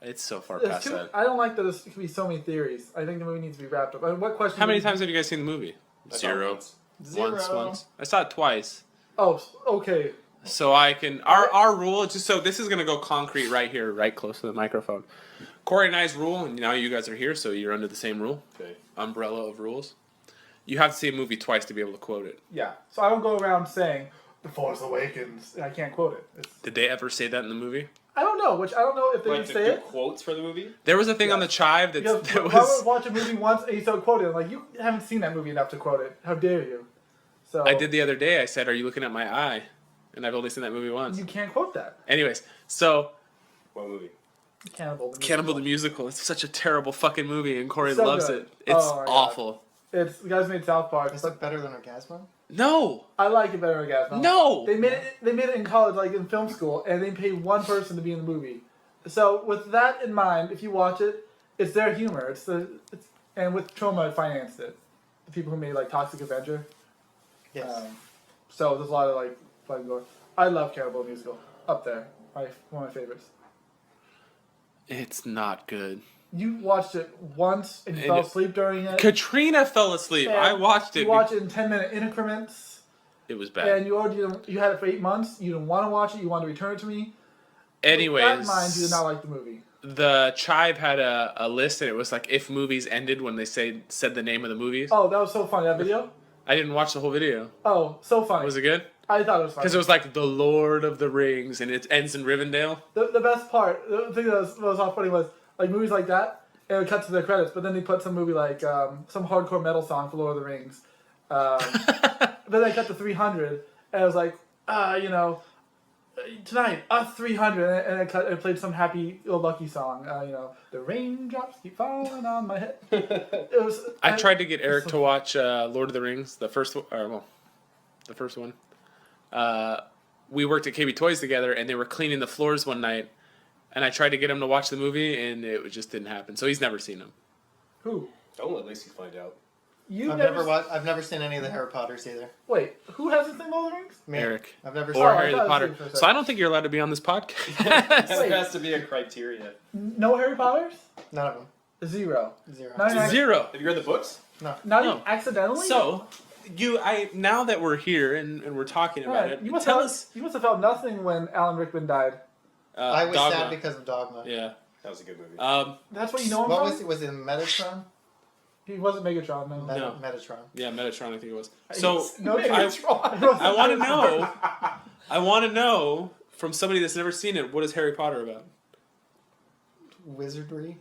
it's so far There's past that. I don't like that there can be so many theories. I think the movie needs to be wrapped up. I mean, what question? How many times have you guys seen the movie? I saw it Zero. once. Once. I saw it twice. Oh, okay. So I can our rule, just so this is gonna go concrete right here, right close to the microphone. Corey and I's rule, and now you guys are here, so you're under the same rule. Okay. Umbrella of rules. You have to see a movie twice to be able to quote it. Yeah. So I don't go around saying The Force Awakens. I can't quote it. Did they ever say that in the movie? I don't know. Which I don't know if they Like would the say good it. quotes for the movie? There was a thing on the Chive Because that if I would was. watch a movie once and you start quoting it, like you haven't seen that movie enough to quote it. How dare you? So I did the other day. I said, "Are you looking at my eye?" And I've only seen that movie once. You can't quote that. Anyways, so What movie? Cannibal. Cannibal the Musical. It's such a terrible fucking movie, and Corey So loves good. it. It's Oh my God. awful. It's the guys made South Park. Is But it better than Orgasmo? No, I like it better than Gaston. no. They made it. They made it in college, like in film school, and they paid one person to be in the movie. So with that in mind, if you watch it, it's their humor. And with Trauma financed it. The people who made like Toxic Avenger. Yes. So there's a lot of like fun going. I love Cannibal Musical. Up there, one of my favorites. It's not good. You watched it once and you And fell it- asleep during it. Katrina fell asleep. And I watched it. You watch it in 10-minute increments. It was bad. And you had it for 8 months. You didn't want to watch it. You wanted to return it to me. Anyways, With that in mind, you did not like the movie. the Chive had a list, and it was like if movies ended when they said the name of the movies. Oh, that was so funny, that video. I didn't watch the whole video. Oh, so funny. Was it good? I thought it was funny. Because it was like the Lord of the Rings, and it ends in Rivendell. The best part, the thing that was all funny was, like, movies like that, and it would cut to the credits, but then they put some movie like, some hardcore metal song for Lord of the Rings. Then they cut to 300, and it was like, tonight, us 300, and it played some happy-go-lucky song, the raindrops keep falling on my head. It was. I tried to get Eric so- to watch Lord of the Rings, the first one. We worked at KB Toys together, and they were cleaning the floors one night, and I tried to get him to watch the movie, and it just didn't happen. So he's never seen them. Who? Don't let Lacey find out. I've never seen any of the Harry Potters either. Wait, who hasn't seen Lord of the Rings? Me. Eric. I've never Or seen I Harry thought it was Potter. you for a So second. I don't think you're allowed to be on this podcast. There has to be a criteria. No Harry Potters? none of them. 0. 0. Not Zero. Have you read the books? Not No. even accidentally? So, now that we're here and we're talking about Yeah, it, you must tell have, us. You must have felt nothing when Alan Rickman died. I was Dogma. sad because of Dogma. Yeah. That was a good movie. That's what you know him What from? was it? Was it Metatron? He wasn't Megatron, no. No. Metatron. Yeah, Metatron, I think it was. So, No, I Megatron. I want to know. I want to know from somebody that's never seen it. What is Harry Potter about? Wizardry.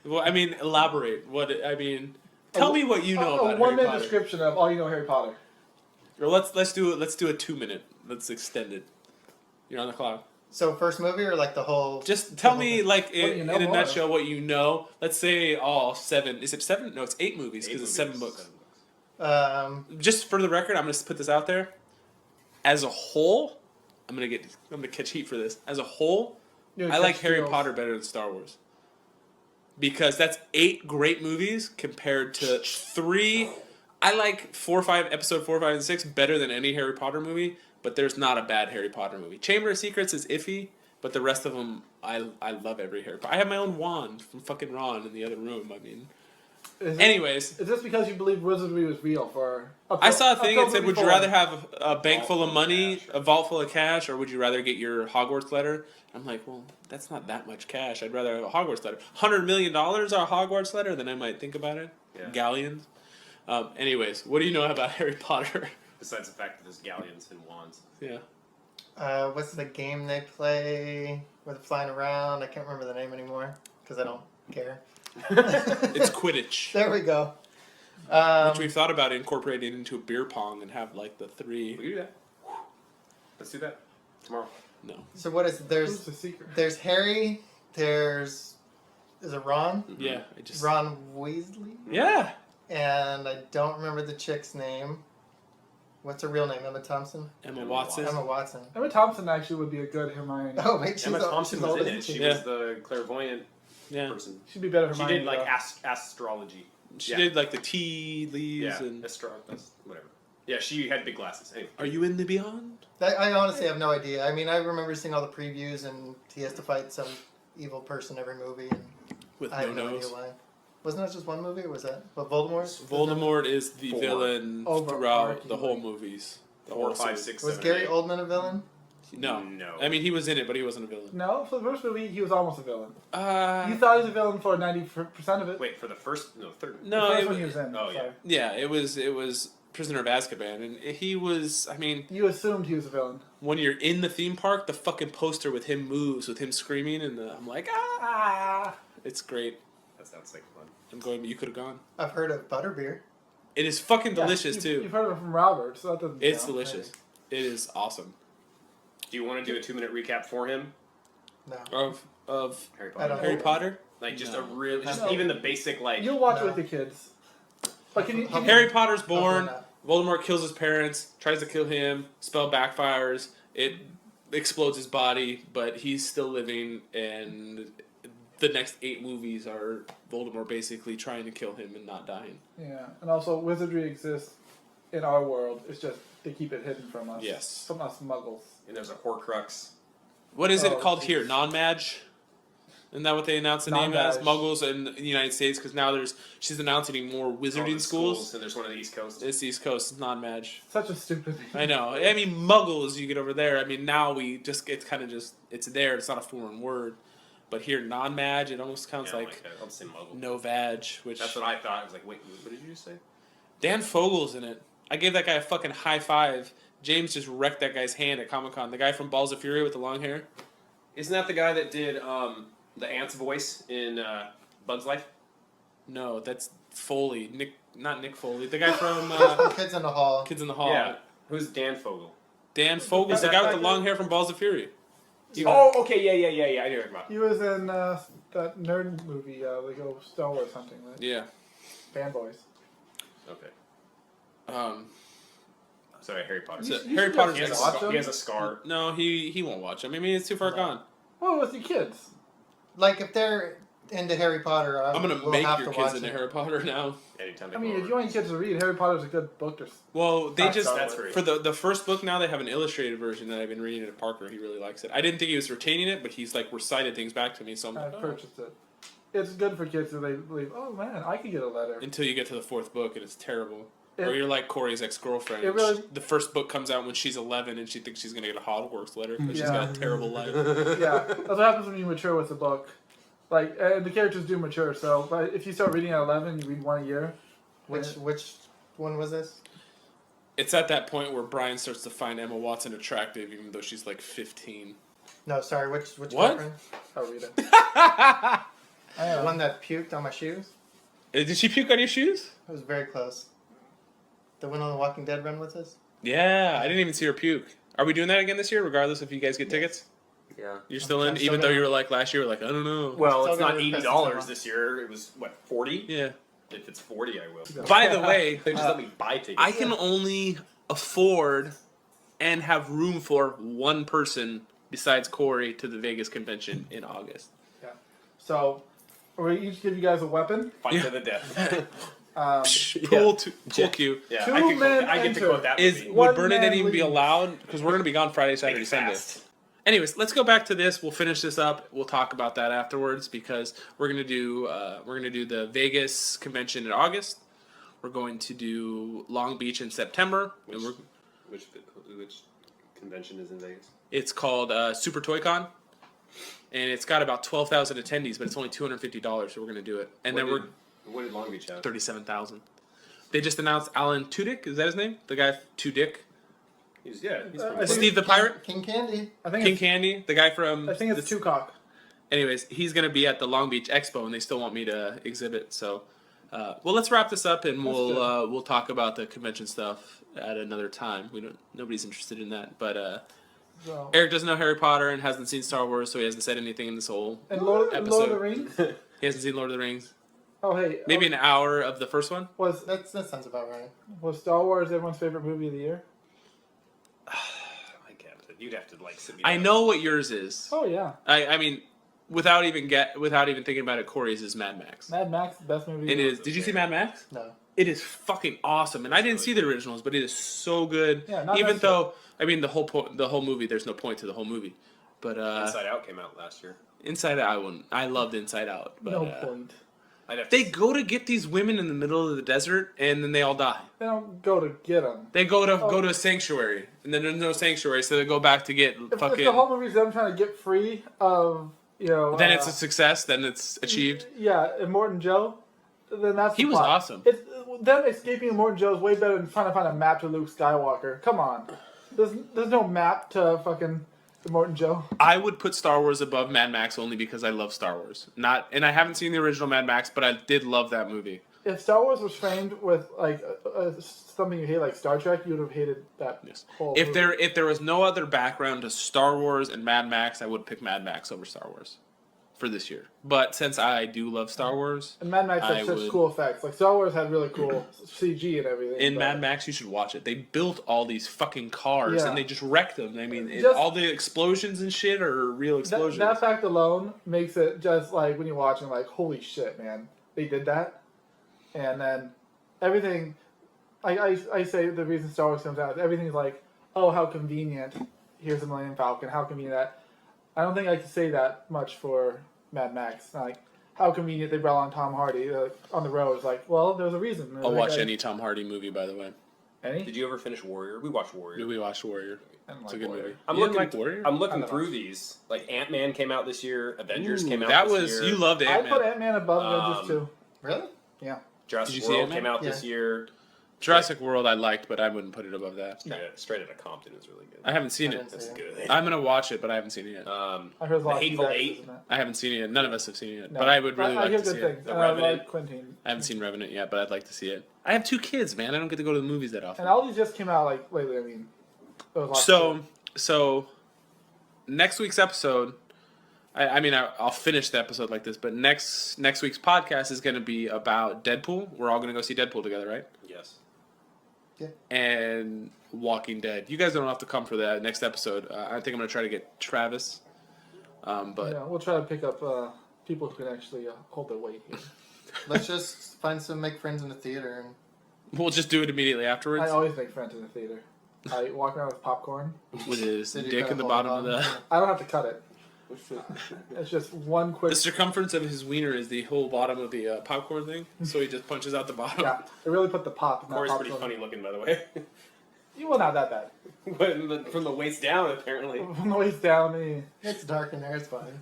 Well, I mean, elaborate. Tell me what you know A about Harry one-minute Potter. description of all you know Harry Potter. Or let's do a 2-minute. Let's extend it. You're on the clock. So first movie or like the whole? Just tell the whole me, thing? like, do you in know a more nutshell, what you know. Let's say all 7. Is it 7? No, it's 8 movies because it's 7 movies, books. 7 books. Just for the record, I'm going to put this out there. As a whole, I'm gonna catch heat for this. As a whole, You're I like catch Harry steals. Potter better than Star Wars. Because that's 8 great movies compared to 3. I like episode 4, 5, and 6 better than any Harry Potter movie, but there's not a bad Harry Potter movie. Chamber of Secrets is iffy, but the rest of them, I love every Harry Potter. I have my own wand from fucking Ron in the other room. I mean, anyways, Is this because you believe wizardry was real for... I saw a thing that said, would you rather have a bank full of Vault full of money, cash. a vault full of cash, or would you rather get your Hogwarts letter? I'm like, well, that's not that much cash. I'd rather have a Hogwarts letter. $100 million on a Hogwarts letter, then I might think about it. Yeah. Galleons. Anyways, what do you know about Harry Potter? Besides the fact that there's galleons and wands. Yeah. What's the game they play where they're flying around? I can't remember the name anymore because I don't care. It's Quidditch. There we go. Which we've thought about incorporating into a beer pong and have like the We 3. can do that. Let's do that tomorrow. No. So what is Who's there's the secret? there's Harry. Is it Ron? Yeah. I just. Ron Weasley. Yeah. And I don't remember the chick's name. What's her real name? Emma Thompson. Emma Emma Watson. Emma Watson. Emma Thompson actually would be a good Hermione. Oh wait, she's Emma old- Thompson she's was old, in isn't it. she? She Yeah. was the clairvoyant Yeah. person. She'd be better She Hermione. did like though. astrology. She Yeah. did like the tea leaves Yeah, and. that's whatever. Yeah, she had big glasses. Anyway. Are you in the beyond? I honestly have no idea. I mean, I remember seeing all the previews, and he has to fight some evil person every movie, and With I no have no idea nose. why. Wasn't that just one movie, or was that? But Voldemort? Voldemort is the 4. villain Overarching, throughout the whole like- movies. The 4, whole 5, series. 6, Was 7, Gary 8. Oldman a villain? No. No. I mean, he was in it, but he wasn't a villain. No, for the first movie, he was almost a villain. You Uh, thought he was a villain for 90% of it. Wait, for the first? No, third. The no, first it one he was, was in. oh, yeah. sorry. yeah, it was Prisoner of Azkaban, and he was. I mean, You assumed he was a villain. when you're in the theme park, the fucking poster with him moves, with him screaming, and I'm like, Ah! it's great. That sounds like fun. I'm going, but you could have gone. I've heard of Butterbeer. It is fucking delicious You've too. heard of it from Robert, so that doesn't It's count. delicious. It is awesome. Do you want to do a 2-minute recap for him? No. Of Harry I Potter. don't Harry know. Potter. Like just No. a real, just No. even the basic like. You'll watch No. it with your kids. But can you... Harry Potter's born. Hopefully Voldemort kills his parents, tries to kill him, spell backfires, it explodes his body, but he's still living, and the next 8 movies are Voldemort basically trying to kill him and not dying. Yeah, and also wizardry exists in our world. It's just they keep it hidden from us. Yes. From us muggles. And there's a Horcrux. What is it Oh, called geez. here? Non-Mage? Isn't that what they announced the name as? Non-Mage. Muggles in the United States, because now she's announcing more All wizarding the schools. and there's one on the East Coast. It's East Coast, it's non-Mage. Such a stupid I know. I mean, Muggles, you get over there. I mean, now it's kind of just, it's there. It's not a foreign word. But here, non-Mage, it almost counts Yeah, like that. I'll say Muggle. no vag, which That's what I thought. I was like, wait, what did you just say? Dan Fogel's in it. I gave that guy a fucking high five. James just wrecked that guy's hand at Comic-Con. The guy from Balls of Fury with the long hair. Isn't that the guy that did the ant's voice in Bug's Life? No, that's Foley. Not Nick Foley. The guy from Kids in the Hall. Kids in the Hall. Yeah. Who's Dan Fogel? Dan Fogel's Is the that guy with the guy long hair from Balls of Fury. Oh, okay, yeah. I know what you're talking about. He was in that nerd movie, they go Star Wars hunting, right? Yeah. Fanboys. Okay. Sorry, Harry Potter. So You Harry should Potter's He has, just a watch scar, them. he has a scar. No, he won't watch. I mean, it's too far No. gone. Oh, with your kids. Like if they're into Harry Potter, I'm gonna we'll make have your to kids watch into it. Harry Potter now. Anytime they I go mean, if over. you want your kids to read, Harry Potter's a good book. Well, they That's just that's free. for the first book now they have an illustrated version that I've been reading at Parker. He really likes it. I didn't think he was retaining it, but he's like recited things back to me. So I'm I like, oh. purchased it. It's good for kids if they believe, oh man, I could get a letter. Until you get to the fourth book and it's terrible. It- or you're like Corey's ex-girlfriend. It really- the first book comes out when she's 11 and she thinks she's gonna get a Hogwarts letter because she's Yeah. got a terrible life. Yeah, that's what happens when you mature with the book. Like, and the characters do mature. So, but if you start reading at 11, you read one a year. Which one was this? It's at that point where Brian starts to find Emma Watson attractive, even though she's like 15. No, sorry. Which What? girlfriend? I'll read it. The one that puked on my shoes. Did she puke on your shoes? It was very close. The one on the Walking Dead run with us. Yeah, I didn't even see her puke. Are we doing that again this year, regardless if you guys get tickets? Yeah. You're still in, I'm still even though gonna- you were like last year, like I don't know. Well, Still it's gonna not request $80 this this year. It was what, 40? Yeah. If it's 40, I will. By the way, They just let me buy tickets. I can only afford and have room for one person besides Corey to the Vegas convention in August. So, we each give you guys a weapon. fight to the death. Pool cue. Yeah, Two I, can men quote, I get to enter. quote that Is movie. One would Bernadette man even be leaves. allowed? Because we're gonna be gone Friday, Saturday, Make it Sunday. fast. Anyways, let's go back to this. We'll finish this up. We'll talk about that afterwards because we're gonna do the Vegas convention in August. We're going to do Long Beach in September, and Which convention is in Vegas? it's called Super Toy Con, and it's got about 12,000 attendees, but it's only $250, so we're gonna do it. And then we're What did Long Beach have? 37,000. They just announced Alan Tudyk. Is that his name? The guy Tudyk, He's I from think- Steve the Pirate, King Candy. I think King it's, Candy, the guy from. I think it's Tucock. Anyways, he's gonna be at the Long Beach Expo, and they still want me to exhibit. So, well, let's wrap this up, and we'll talk about the convention stuff at another time. Nobody's interested in that, but So. Eric doesn't know Harry Potter and hasn't seen Star Wars, so he hasn't said anything in this whole. And Lord of episode. the Rings? He hasn't seen Lord of the Rings. Oh, hey. Maybe an hour of the first one. Was That sounds about right. Star Wars everyone's favorite movie of the year? I can't. You'd have to like sit me I down. know what yours is. Oh, yeah. I mean, without even thinking about it, Corey's is Mad Max. Mad Max, best movie. It is. Did you see Mad Max? No. It is fucking awesome, and I didn't see the originals, but it is so good. Yeah, not even necessary. though I mean the whole movie. There's no point to the whole movie, but Inside Out came out last year. Inside Out, I loved Inside Out. But, No point. I'd have They to, go to get these women in the middle of the desert, and then they all die. They don't go to get them. They go to a sanctuary, and then there's no sanctuary, so they go back to get If fucking. the whole movie's them trying to get free of, Then it's a success. Then it's achieved. Yeah, and Morton Joe, then that's He the was plot. awesome. It's, them escaping Morton Joe is way better than trying to find a map to Luke Skywalker. Come on. There's no map to fucking Morton Joe. I would put Star Wars above Mad Max only because I love Star Wars. And I haven't seen the original Mad Max, but I did love that movie. If Star Wars was framed with like something you hate, like Star Trek, you would have hated that Yes. whole. If movie. there was no other background to Star Wars and Mad Max, I would pick Mad Max over Star Wars for this year. But since I do love Star Wars, And Mad Max I had such would- cool effects. Like Star Wars had really cool CG and everything. in but- Mad Max you should watch it. They built all these fucking cars Yeah. and they just wrecked them. I mean, Just- all the explosions and shit are real explosions. That fact alone makes it just like when you're watching, like, holy shit, man, they did that. And then everything, I say the reason Star Wars comes out is everything's like, oh, how convenient. Here's a Millennium Falcon. How convenient that. I don't think I could say that much for Mad Max. Like, how convenient they brought on Tom Hardy on the road. It's like, well, there's a reason. I'll Like, watch any Tom Hardy movie, by the way. Any? Did you ever finish Warrior? We watched Warrior. We watched Warrior. I don't It's a like good Warrior. movie. I'm You didn't looking. like Warrior? I'm I looking don't through know. these. Like Ant-Man came out this year. Avengers Ooh, came out. that this was year. you loved I Ant put Man. Ant-Man above Avengers too. Really? Jurassic Did you see World Ant-Man? came out Yeah. this year. Jurassic World I liked, but I wouldn't put it above that. Straight Outta Compton is really good. I haven't seen I it. didn't That's see it. good. I'm gonna watch it, but I haven't seen it yet. I heard a lot The of Hateful feedback, Eight. isn't it? I haven't seen it yet. None of us have seen it yet, No. but I would really I like hear to see good it. things. The And I Revenant. like Quentin. I haven't seen Revenant yet, but I'd like to see it. I have 2 kids, man. I don't get to go to the movies that often. And all these just came out like lately. I mean, there was lots of- So next week's episode, I'll finish the episode like this, but next week's podcast is going to be about Deadpool. We're all going to go see Deadpool together, right? Yes. And Walking Dead. You guys don't have to come for that next episode. I think I'm going to try to get Travis. But yeah, we'll try to pick up people who can actually hold their weight here. Let's just make friends in the theater and We'll just do it immediately afterwards. I always make friends in the theater. I walk around with popcorn. With his So you dick gotta in the hold bottom it of the... on. I don't have to cut it. It's just one quick. The circumference of his wiener is the whole bottom of the popcorn thing, so he just punches out the bottom. Yeah, it really put the pop in that Corey's popcorn. pretty funny looking, by the way. You were not that bad. But from the waist down, apparently. From the waist down, me. it's dark in there. It's fine.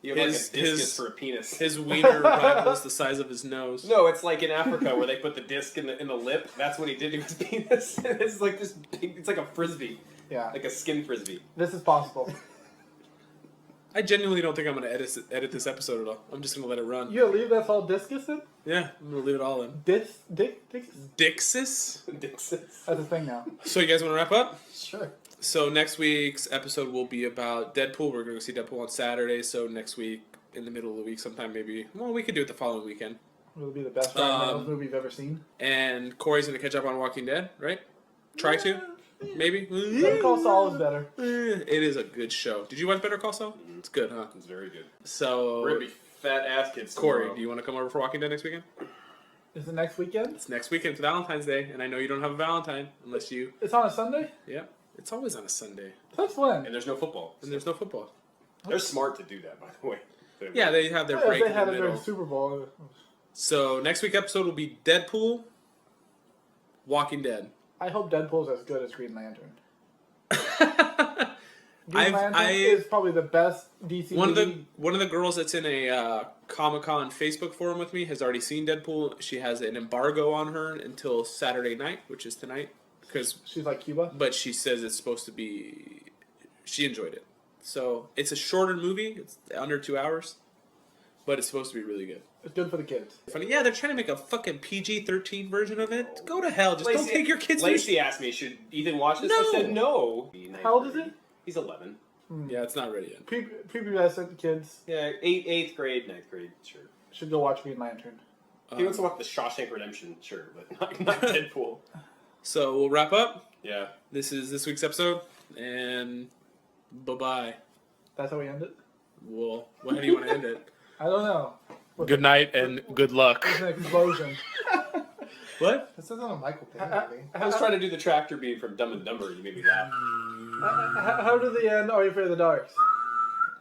You have His- like a discus his- for a penis. His wiener rivals the size of his nose. No, it's like in Africa where they put the disc in the lip. That's what he did to his penis. It's like this big. It's like a frisbee, Yeah, like a skin frisbee. this is possible. I genuinely don't think I'm going to edit this episode at all. I'm just going to let it run. You leave that's all discus in? Yeah, I'm going to leave it all in. Dixus? Dixus. That's a thing now. So you guys want to wrap up? Sure. So next week's episode will be about Deadpool. We're going to see Deadpool on Saturday. So next week, in the middle of the week sometime maybe. Well, we could do it the following weekend. It'll be the best Ryan Reynolds movie you've ever seen. And Corey's going to catch up on Walking Dead, right? Try to? Maybe? Better Call Saul is better. It is a good show. Did you watch Better Call Saul? It's good, huh? It's very good. So, We're gonna be fat ass kids. Corey, tomorrow. do you want to come over for Walking Dead next weekend? Is it next weekend? It's next weekend. It's Valentine's Day, and I know you don't have a Valentine unless you... It's on a Sunday? Yeah. It's always on a Sunday, That's when. And there's no football. and there's no football. They're smart to do that, by the way. Yeah, they have their Yeah, break if in they had the it during middle. Super Bowl. So next week's episode will be Deadpool, Walking Dead. I hope Deadpool's as good as Green Lantern. Green I've- Lantern I- is probably the best DC One of movie. the girls that's in a Comic-Con Facebook forum with me has already seen Deadpool. She has an embargo on her until Saturday night, which is tonight, She's like Cuba. but she says it's supposed to be. She enjoyed it. So it's a shorter movie. It's under 2 hours, but it's supposed to be really good. It's good for the kids. Funny, yeah, they're trying to make a fucking PG-13 version of it. Go to hell. Just don't take your kids. Lacey asked me, should Ethan watch this? I said no. How old is he? He's 11. Yeah, it's not ready yet. Prepubescent kids Yeah, 8th grade, 9th grade, sure. should go watch Green Lantern. He wants to watch the Shawshank Redemption, sure, but not Deadpool. So we'll wrap up. Yeah. This is this week's episode, and bye-bye. That's how we end it? Well, how do you want to end it? I don't know. Good night and good luck. It's an explosion. What? This isn't a Michael Bay movie. I was trying to do the tractor beam from Dumb and Dumber, and you made me laugh. How did they end Are You Afraid of the Dark?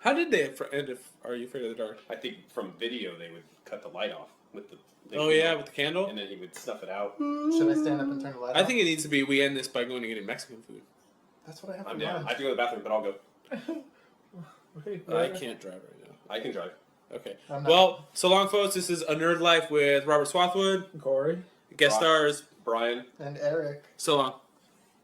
How did they end if Are You Afraid of the Dark? I think from video they would cut the light off with the. Oh yeah, with the candle? And then he would snuff it out. Should I stand up and turn the light I off? think it needs to be we end this by going to getting Mexican food. That's what I have I'm in down. I mind. have to go to the bathroom, but I'll go. Okay, I can't drive right now. I can drive. Okay. I'm not. Well, so long folks, this is A Nerd Life with Robert Swathwood. Corey. Guest Rock. stars. Brian. And Eric. So long.